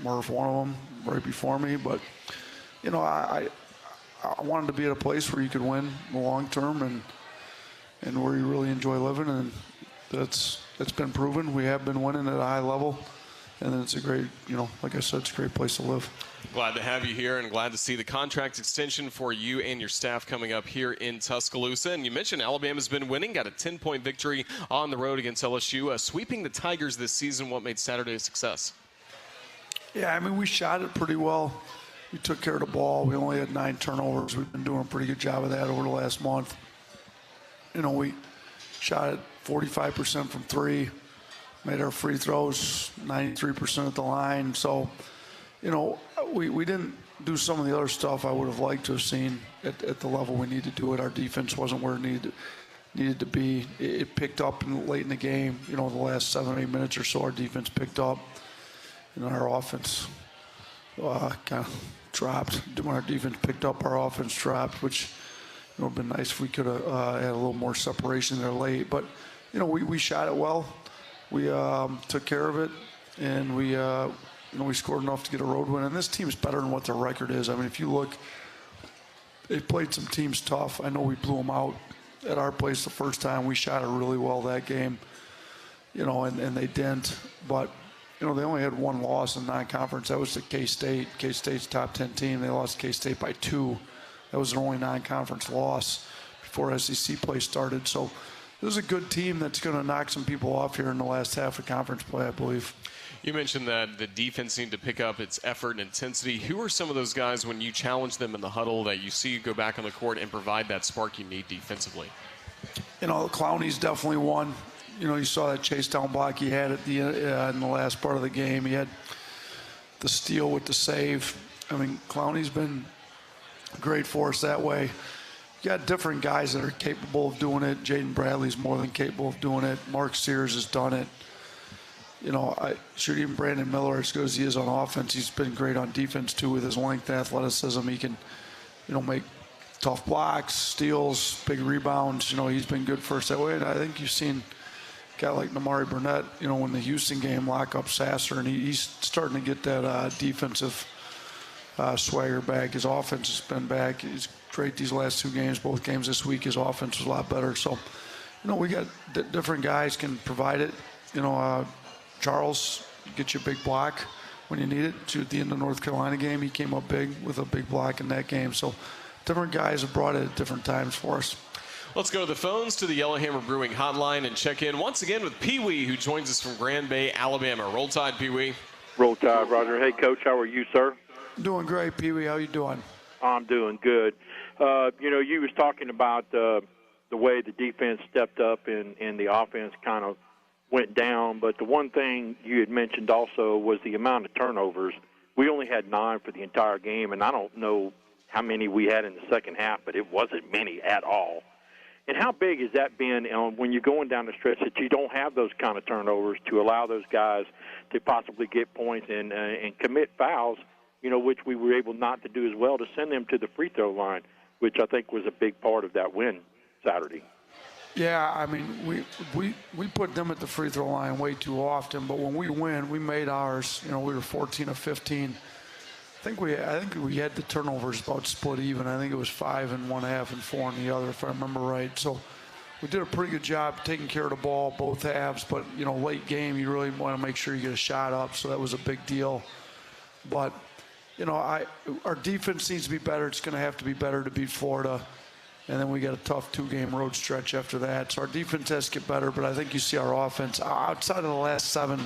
Murph, one of them, right before me. But, I wanted to be at a place where you could win in the long term and where you really enjoy living, and that's been proven. We have been winning at a high level, and it's a great, like I said, it's a great place to live. Glad to have you here and glad to see the contract extension for you and your staff coming up here in Tuscaloosa. And you mentioned Alabama's been winning, got a 10-point victory on the road against LSU, sweeping the Tigers this season. What made Saturday a success? Yeah, I mean, we shot it pretty well. We took care of the ball. We only had 9 turnovers. We've been doing a pretty good job of that over the last month. We shot it 45% from three, made our free throws 93% at the line. So, we didn't do some of the other stuff I would have liked to have seen at the level we need to do it. Our defense wasn't where it needed to be. It picked up late in the game. The last 7 or 8 minutes or so, our defense picked up, and our offense kind of dropped. When our defense picked up, our offense dropped, which would have been nice if we could have had a little more separation there late. But we shot it well. We took care of it, and we scored enough to get a road win. And this team's better than what their record is. I mean, if you look, they played some teams tough. I know we blew them out at our place the first time. We shot it really well that game, and they didn't. But, they only had one loss in non-conference. That was to K-State. K-State's top 10 team. They lost to K-State by 2. That was their only non-conference loss before SEC play started. So this is a good team that's going to knock some people off here in the last half of conference play, I believe. You mentioned that the defense needed to pick up its effort and intensity. Who are some of those guys when you challenge them in the huddle that you see go back on the court and provide that spark you need defensively? Clowney's definitely one. You saw that chase down block he had at the in the last part of the game. He had the steal with the save. I mean, Clowney's been great for us that way. You got different guys that are capable of doing it. Jaden Bradley's more than capable of doing it. Mark Sears has done it. Even Brandon Miller, as good as he is on offense, he's been great on defense too with his length and athleticism. He can, make tough blocks, steals, big rebounds. He's been good for us that way. And I think you've seen a guy like Namari Burnett, when the Houston game lock up Sasser, and he's starting to get that defensive swagger back. His offense has been back. He's great these last 2 games. Both games this week, his offense was a lot better. So, we got different guys can provide it. Charles, get you a big block when you need it. At the end of the North Carolina game, he came up big with a big block in that game. So different guys have brought it at different times for us. Let's go to the phones to the Yellowhammer Brewing hotline and check in once again with Pee Wee, who joins us from Grand Bay, Alabama. Roll Tide, Pee Wee. Roll Tide, Roger. Hey, Coach, how are you, sir? Doing great, Pee Wee. How you doing? I'm doing good. You was talking about the way the defense stepped up and the offense kind of went down, but the one thing you had mentioned also was the amount of turnovers. We only had 9 for the entire game, and I don't know how many we had in the second half, but it wasn't many at all. And how big has that been when you're going down the stretch that you don't have those kind of turnovers to allow those guys to possibly get points and commit fouls, which we were able not to do as well, to send them to the free throw line, which I think was a big part of that win Saturday. Yeah, I mean, we put them at the free throw line way too often, but when we win, we made ours. We were 14 of 15. I think we had the turnovers about split even. I think it was 5 in one half and 4 in the other, if I remember right. So we did a pretty good job taking care of the ball both halves, but late game you really want to make sure you get a shot up, so that was a big deal. But our defense needs to be better. It's going to have to be better to beat Florida. And then we got a tough 2-game road stretch after that. So our defense has to get better, but I think you see our offense. Outside of the last 7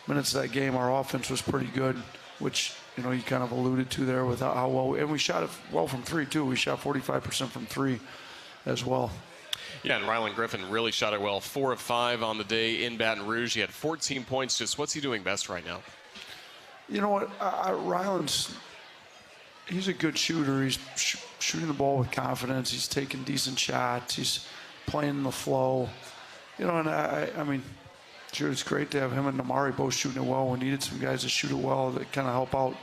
minutes of that game, our offense was pretty good, which, you kind of alluded to there with how well. And we shot it well from 3, too. We shot 45% from 3 as well. Yeah, and Rylan Griffin really shot it well. 4 of 5 on the day in Baton Rouge. He had 14 points. Just what's he doing best right now? You know what? Rylan's... He's a good shooter. He's shooting the ball with confidence. He's taking decent shots. He's playing in the flow. And I mean, sure, it's great to have him and Namari both shooting it well. We needed some guys to shoot it well that kind of help out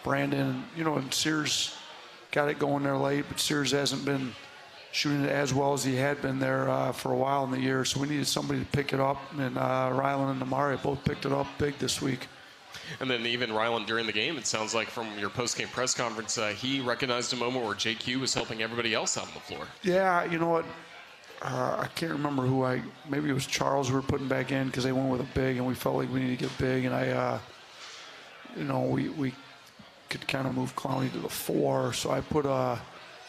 Brandon. And Sears got it going there late, but Sears hasn't been shooting it as well as he had been there for a while in the year. So we needed somebody to pick it up, and Rylan and Namari both picked it up big this week. And then even Rylan during the game, it sounds like from your post-game press conference, he recognized a moment where JQ was helping everybody else out on the floor. Yeah, you know what? I can't remember maybe it was Charles we were putting back in because they went with a big, and we felt like we needed to get big. And we could kind of move Clowney to the 4. So I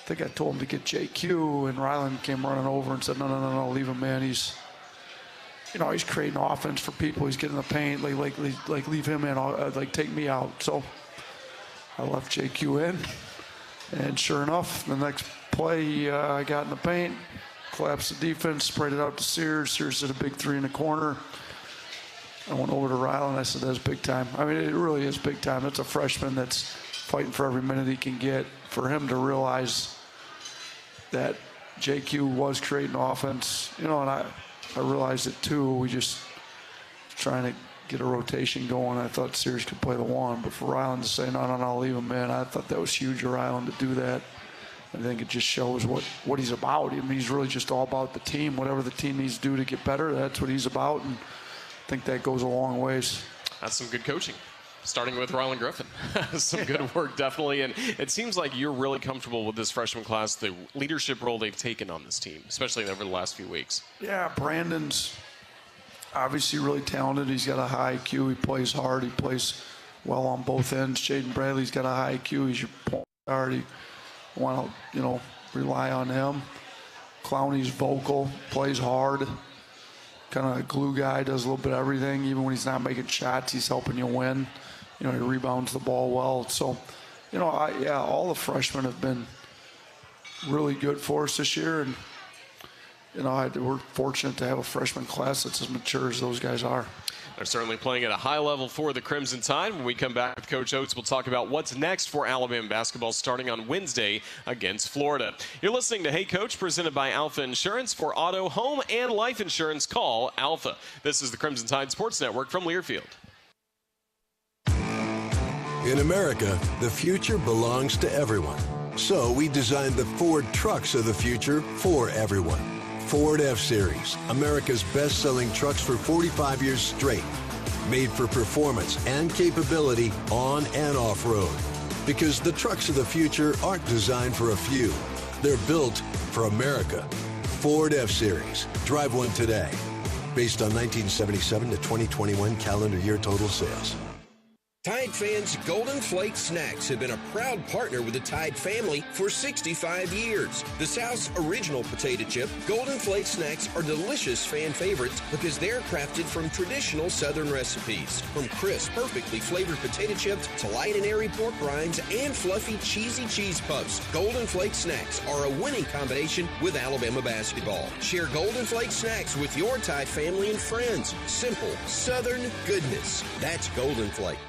think I told him to get JQ, and Rylan came running over and said, no, leave him in. He's creating offense for people. He's getting the paint. Like leave him in. Take me out. So I left JQ in, and sure enough, the next play I got in the paint, collapsed the defense, sprayed it out to Sears. Sears did a big three in the corner. I went over to Ryle and I said, that's big time. I mean, it really is big time. That's a freshman that's fighting for every minute he can get. For him to realize that JQ was creating offense, and I realized it too. We just trying to get a rotation going. I thought Sears could play the one, but for Ryland to say, no, I'll leave him in, I thought that was huge of Ryland to do that. I think it just shows what he's about. I mean, he's really just all about the team. Whatever the team needs to do to get better, that's what he's about, and I think that goes a long ways. That's some good coaching, starting with Ryland Griffin. Some good work, definitely. And it seems like you're really comfortable with this freshman class, the leadership role they've taken on this team, especially over the last few weeks. Yeah, Brandon's obviously really talented. He's got a high IQ. He plays hard. He plays well on both ends. Jaden Bradley's got a high IQ. He's your point guard. You want to, rely on him. Clowney's vocal, plays hard. Kind of a glue guy, does a little bit of everything. Even when he's not making shots, he's helping you win. He rebounds the ball well. So, all the freshmen have been really good for us this year. And, we're fortunate to have a freshman class that's as mature as those guys are. They're certainly playing at a high level for the Crimson Tide. When we come back with Coach Oats, we'll talk about what's next for Alabama basketball starting on Wednesday against Florida. You're listening to Hey Coach, presented by Alfa Insurance. For auto, home, and life insurance, call Alfa. This is the Crimson Tide Sports Network from Learfield. In America, the future belongs to everyone. So we designed the Ford trucks of the future for everyone. Ford F-Series, America's best-selling trucks for 45 years straight. Made for performance and capability on and off-road. Because the trucks of the future aren't designed for a few. They're built for America. Ford F-Series. Drive one today. Based on 1977 to 2021 calendar year total sales. Tide fans, Golden Flake Snacks have been a proud partner with the Tide family for 65 years. The South's original potato chip, Golden Flake Snacks are delicious fan favorites because they're crafted from traditional Southern recipes. From crisp, perfectly flavored potato chips to light and airy pork rinds and fluffy, cheesy cheese puffs, Golden Flake Snacks are a winning combination with Alabama basketball. Share Golden Flake Snacks with your Tide family and friends. Simple, Southern goodness. That's Golden Flake.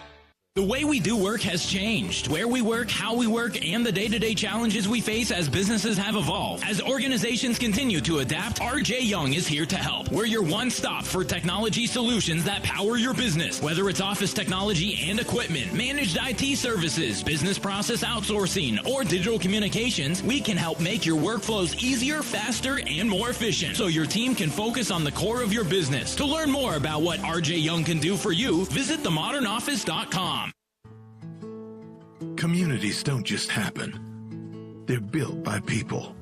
The way we do work has changed. Where we work, how we work, and the day-to-day challenges we face as businesses have evolved. As organizations continue to adapt, RJ Young is here to help. We're your one-stop for technology solutions that power your business. Whether it's office technology and equipment, managed IT services, business process outsourcing, or digital communications, we can help make your workflows easier, faster, and more efficient so your team can focus on the core of your business. To learn more about what RJ Young can do for you, visit themodernoffice.com. Communities don't just happen. They're built by people.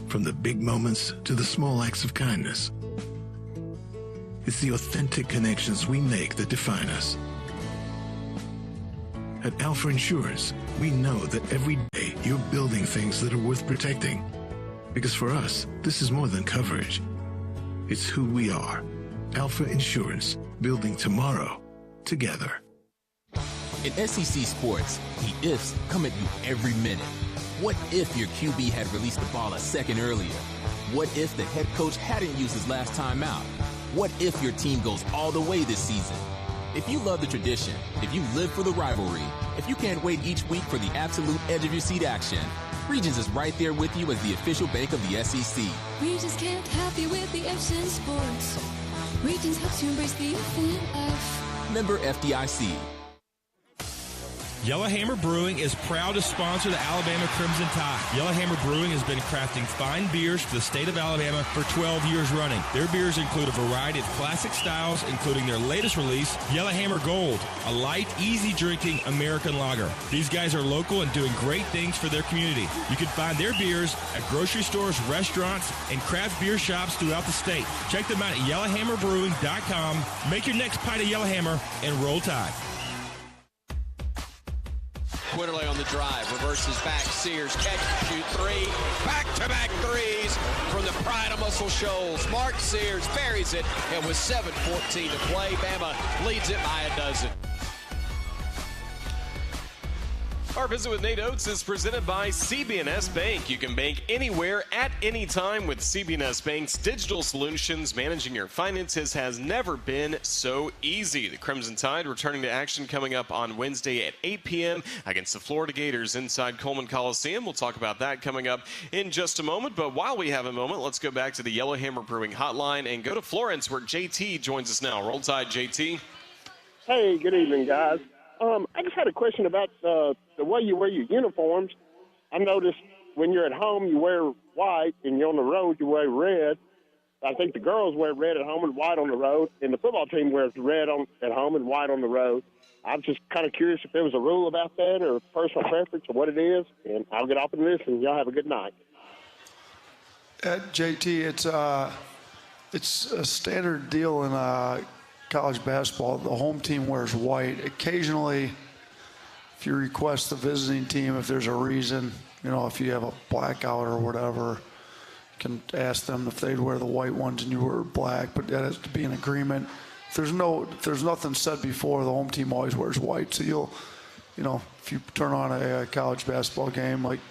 From the big moments to the small acts of kindness. It's the authentic connections we make that define us. At Alfa Insurance, we know that every day you're building things that are worth protecting. Because for us, this is more than coverage. It's who we are. Alfa Insurance, building tomorrow together. In SEC sports, the ifs come at you every minute. What if your QB had released the ball a second earlier? What if the head coach hadn't used his last time out? What if your team goes all the way this season? If you love the tradition, if you live for the rivalry, if you can't wait each week for the absolute edge of your seat action, Regions is right there with you as the official bank of the SEC. Regions can't help you with the ifs in sports. Regions helps you embrace the if and F. Member FDIC. Yellowhammer Brewing is proud to sponsor the Alabama Crimson Tide. Yellowhammer Brewing has been crafting fine beers for the state of Alabama for 12 years running. Their beers include a variety of classic styles, including their latest release, Yellowhammer Gold, a light, easy-drinking American lager. These guys are local and doing great things for their community. You can find their beers at grocery stores, restaurants, and craft beer shops throughout the state. Check them out at yellowhammerbrewing.com. Make your next pint of Yellowhammer and roll Tide. Quinterley on the drive, reverses back, Sears, catch, shoot three, back-to-back threes from the pride of Muscle Shoals. Mark Sears buries it, and with 7:14 to play, Bama leads it by a dozen. Our visit with Nate Oats is presented by CB&S Bank. You can bank anywhere at any time with CB&S Bank's digital solutions. Managing your finances has never been so easy. The Crimson Tide returning to action coming up on Wednesday at 8 p.m. against the Florida Gators inside Coleman Coliseum. We'll talk about that coming up in just a moment. But while we have a moment, let's go back to the Yellowhammer Brewing Hotline and go to Florence, where JT joins us now. Roll Tide, JT. Hey, good evening, guys. I just had a question about the way you wear your uniforms. I noticed when you're at home, you wear white, and you're on the road, you wear red. I think the girls wear red at home and white on the road, and the football team wears red at home and white on the road. I'm just kind of curious if there was a rule about that or personal preference or what it is, and I'll get off and listen. Y'all have a good night. JT, it's a standard deal in college basketball. The home team wears white. Occasionally, if you request the visiting team, if there's a reason, if you have a blackout or whatever, you can ask them if they'd wear the white ones and you wear black, but that has to be an agreement. If there's nothing said before, the home team always wears white. So if you turn on a college basketball game, like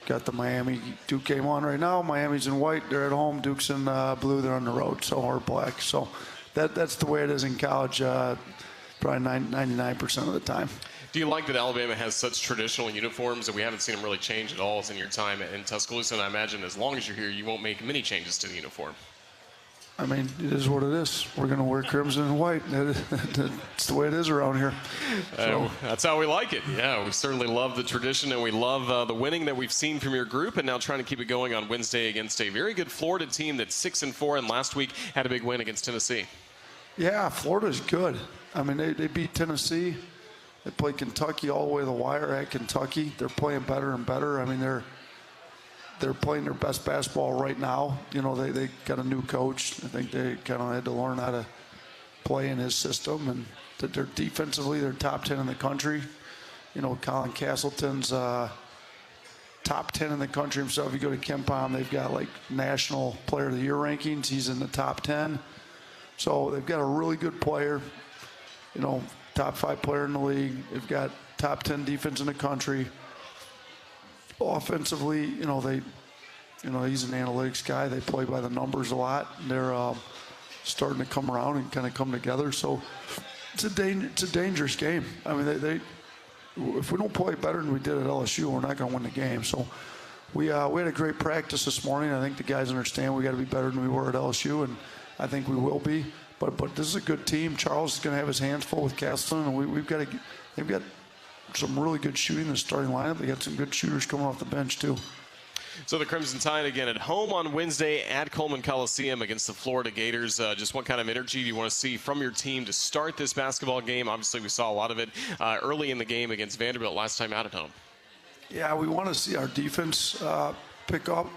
got the Miami Duke game on right now, Miami's in white, they're at home, Duke's in blue, they're on the road, or black. So that's the way it is in college, probably 99% of the time. Do you like that Alabama has such traditional uniforms that we haven't seen them really change at all in your time in Tuscaloosa? And I imagine as long as you're here, you won't make many changes to the uniform. I mean, it is what it is. We're going to wear crimson and white. That's the way it is around here. So. That's how we like it. Yeah, we certainly love the tradition, and we love the winning that we've seen from your group, and now trying to keep it going on Wednesday against a very good Florida team that's 6-4, and last week had a big win against Tennessee. Yeah, Florida's good. I mean, they beat Tennessee. They played Kentucky all the way to the wire at Kentucky. They're playing better and better. I mean, they're playing their best basketball right now. They got a new coach. I think they kind of had to learn how to play in his system. And that they're defensively, they're top 10 in the country. Colin Castleton's top 10 in the country himself. If you go to KenPom, they've got like National Player of the Year rankings. He's in the top 10. So they've got a really good player, top 5 player in the league. They've got top 10 defense in the country. Offensively, he's an analytics guy. They play by the numbers a lot. They're starting to come around and kind of come together. So it's a dangerous game. I mean, if we don't play better than we did at LSU, we're not going to win the game. So we had a great practice this morning. I think the guys understand we got to be better than we were at LSU, and I think we will be. But this is a good team. Charles is going to have his hands full with Castleton, and they've got some really good shooting in the starting lineup. They got some good shooters coming off the bench too. So the Crimson Tide again at home on Wednesday at Coleman Coliseum against the Florida Gators. Just what kind of energy do you want to see from your team to start this basketball game? Obviously, we saw a lot of it early in the game against Vanderbilt last time out at home. Yeah, we want to see our defense pick up,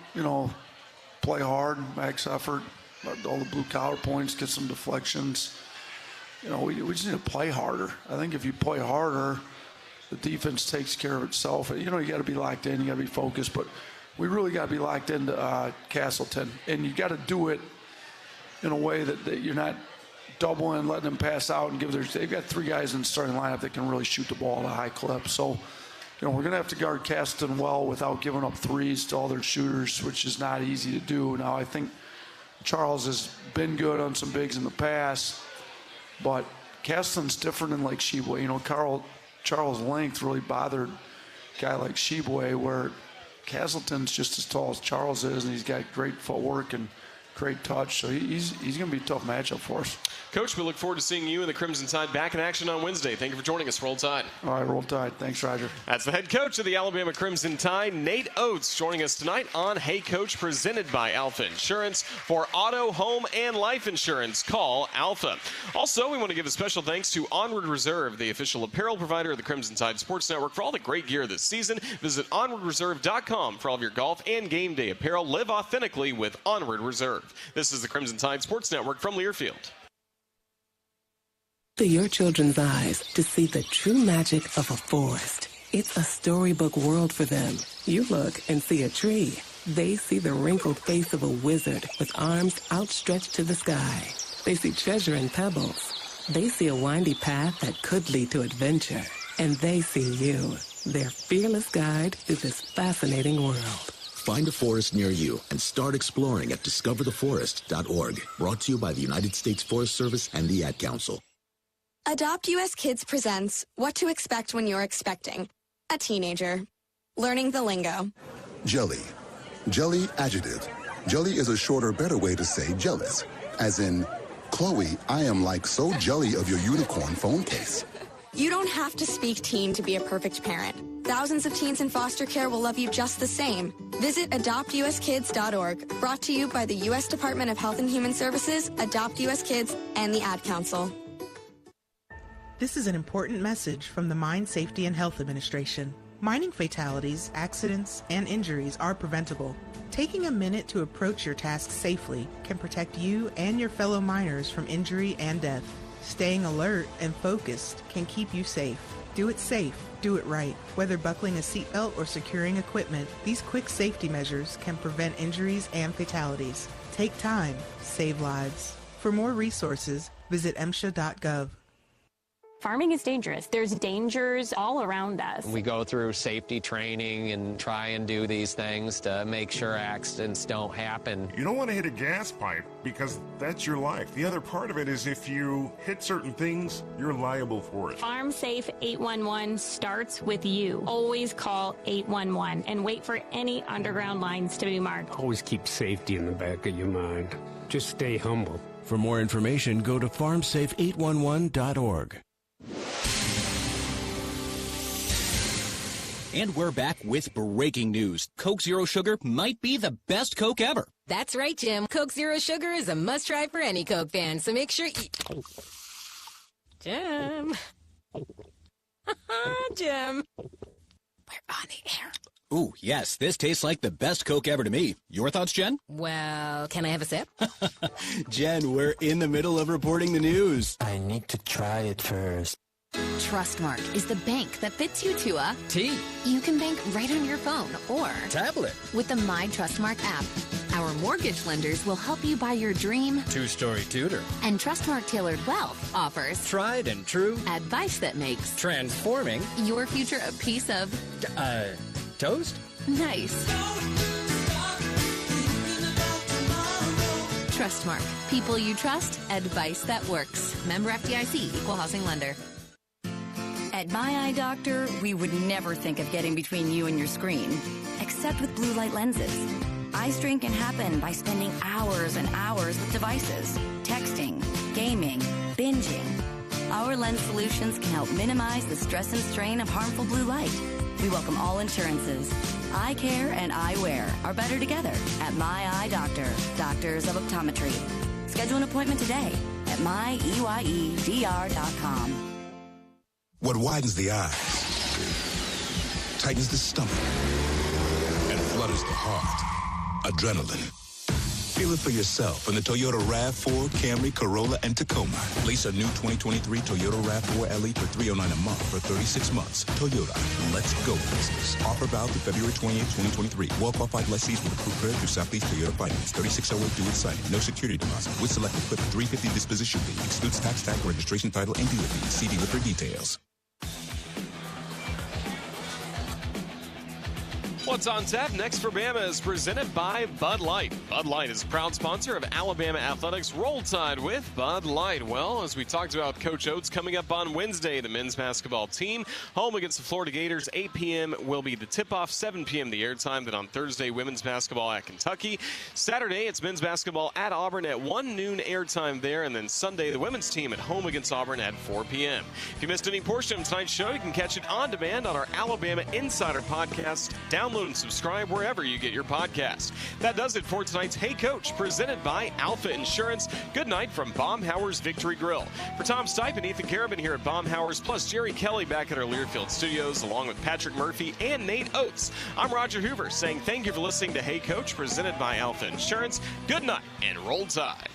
play hard, max effort, all the blue-collar points, get some deflections. We just need to play harder. I think if you play harder, the defense takes care of itself. You got to be locked in, you got to be focused, but we really got to be locked into Castleton. And you got to do it in a way that you're not doubling, letting them pass out and they've got 3 guys in the starting lineup that can really shoot the ball at a high clip. So, we're going to have to guard Castleton well without giving up threes to all their shooters, which is not easy to do. Now, I think Charles has been good on some bigs in the past, but Castleton's different than like Sheboygan. Charles' length really bothered a guy like Sheboygan, where Castleton's just as tall as Charles is, and he's got great footwork and great touch. So he's going to be a tough matchup for us. Coach, we look forward to seeing you and the Crimson Tide back in action on Wednesday. Thank you for joining us. Roll Tide. All right, Roll Tide. Thanks, Roger. That's the head coach of the Alabama Crimson Tide, Nate Oats, joining us tonight on Hey Coach, presented by Alfa Insurance. For auto, home, and life insurance, call Alfa. Also, we want to give a special thanks to Onward Reserve, the official apparel provider of the Crimson Tide Sports Network, for all the great gear this season. Visit onwardreserve.com for all of your golf and game day apparel. Live authentically with Onward Reserve. This is the Crimson Tide Sports Network from Learfield. To your children's eyes to see the true magic of a forest. It's a storybook world for them. You look and see a tree. They see the wrinkled face of a wizard with arms outstretched to the sky. They see treasure in pebbles. They see a windy path that could lead to adventure. And they see you, their fearless guide through this fascinating world. Find a forest near you and start exploring at discovertheforest.org. Brought to you by the United States Forest Service and the Ad Council. Adopt US Kids presents What to Expect When You're Expecting a Teenager. Learning the lingo. Jelly. Jelly adjective. Jelly is a shorter, better way to say jealous. As in, Chloe, I am like so jelly of your unicorn phone case. You don't have to speak teen to be a perfect parent. Thousands of teens in foster care will love you just the same. Visit adoptuskids.org. Brought to you by the U.S. Department of Health and Human Services, Adopt US Kids, and the Ad Council. This is an important message from the Mine Safety and Health Administration. Mining fatalities, accidents, and injuries are preventable. Taking a minute to approach your task safely can protect you and your fellow miners from injury and death. Staying alert and focused can keep you safe. Do it safe. Do it right. Whether buckling a seatbelt or securing equipment, these quick safety measures can prevent injuries and fatalities. Take time. Save lives. For more resources, visit MSHA.gov. Farming is dangerous. There's dangers all around us. We go through safety training and try and do these things to make sure accidents don't happen. You don't want to hit a gas pipe because that's your life. The other part of it is if you hit certain things, you're liable for it. Farm Safe 811 starts with you. Always call 811 and wait for any underground lines to be marked. Always keep safety in the back of your mind. Just stay humble. For more information, go to farmsafe811.org. And we're back with breaking news. Coke Zero Sugar might be the best Coke ever. That's right, Jim. Coke Zero Sugar is a must-try for any Coke fan, so make sure you... Jim. Jim. We're on the air. Ooh, yes, this tastes like the best Coke ever to me. Your thoughts, Jen? Well, can I have a sip? Jen, we're in the middle of reporting the news. I need to try it first. Trustmark is the bank that fits you to a T. You can bank right on your phone or tablet with the My Trustmark app. Our mortgage lenders will help you buy your dream two-story tutor. And Trustmark Tailored Wealth offers tried and true advice that makes transforming your future a piece of toast. Nice. Trustmark. People you trust. Advice that works. Member FDIC. Equal housing lender. At My Eye Doctor, we would never think of getting between you and your screen, except with blue light lenses. Eye strain can happen by spending hours and hours with devices, texting, gaming, binging. Our lens solutions can help minimize the stress and strain of harmful blue light. We welcome all insurances. Eye care and eyewear are better together at My Eye Doctor, Doctors of Optometry. Schedule an appointment today at myeyedr.com. What widens the eyes, tightens the stomach, and flutters the heart. Adrenaline. Feel it for yourself in the Toyota RAV4, Camry, Corolla, and Tacoma. Lease a new 2023 Toyota RAV4 LE for $309 a month for 36 months. Toyota, let's go business. Offer valid through February 28, 2023. Well-qualified lessees with approved credit through Southeast Toyota Finance. 3608 due at signing. No security deposit. With select equipment, $350 disposition fee. Excludes tax, registration, title, and dealer fees. See dealer for details. What's on tap next for Bama is presented by Bud Light. Bud Light is a proud sponsor of Alabama Athletics. Roll Tide with Bud Light. Well, as we talked about Coach Oats coming up on Wednesday, the men's basketball team home against the Florida Gators. 8 p.m. will be the tip-off, 7 p.m. the airtime. Then on Thursday, women's basketball at Kentucky. Saturday, it's men's basketball at Auburn at 1 noon airtime there. And then Sunday, the women's team at home against Auburn at 4 p.m. If you missed any portion of tonight's show, you can catch it on demand on our Alabama Insider podcast. Download and subscribe wherever you get your podcast. That does it for tonight's Hey Coach, presented by Alfa Insurance. Good night from Baumhower's Victory Grille. For Tom Stipe and Ethan Carabin here at Baumhower's, plus Jerry Kelly back at our Learfield studios, along with Patrick Murphy and Nate Oats. I'm Roger Hoover saying thank you for listening to Hey Coach, presented by Alfa Insurance. Good night and roll tide.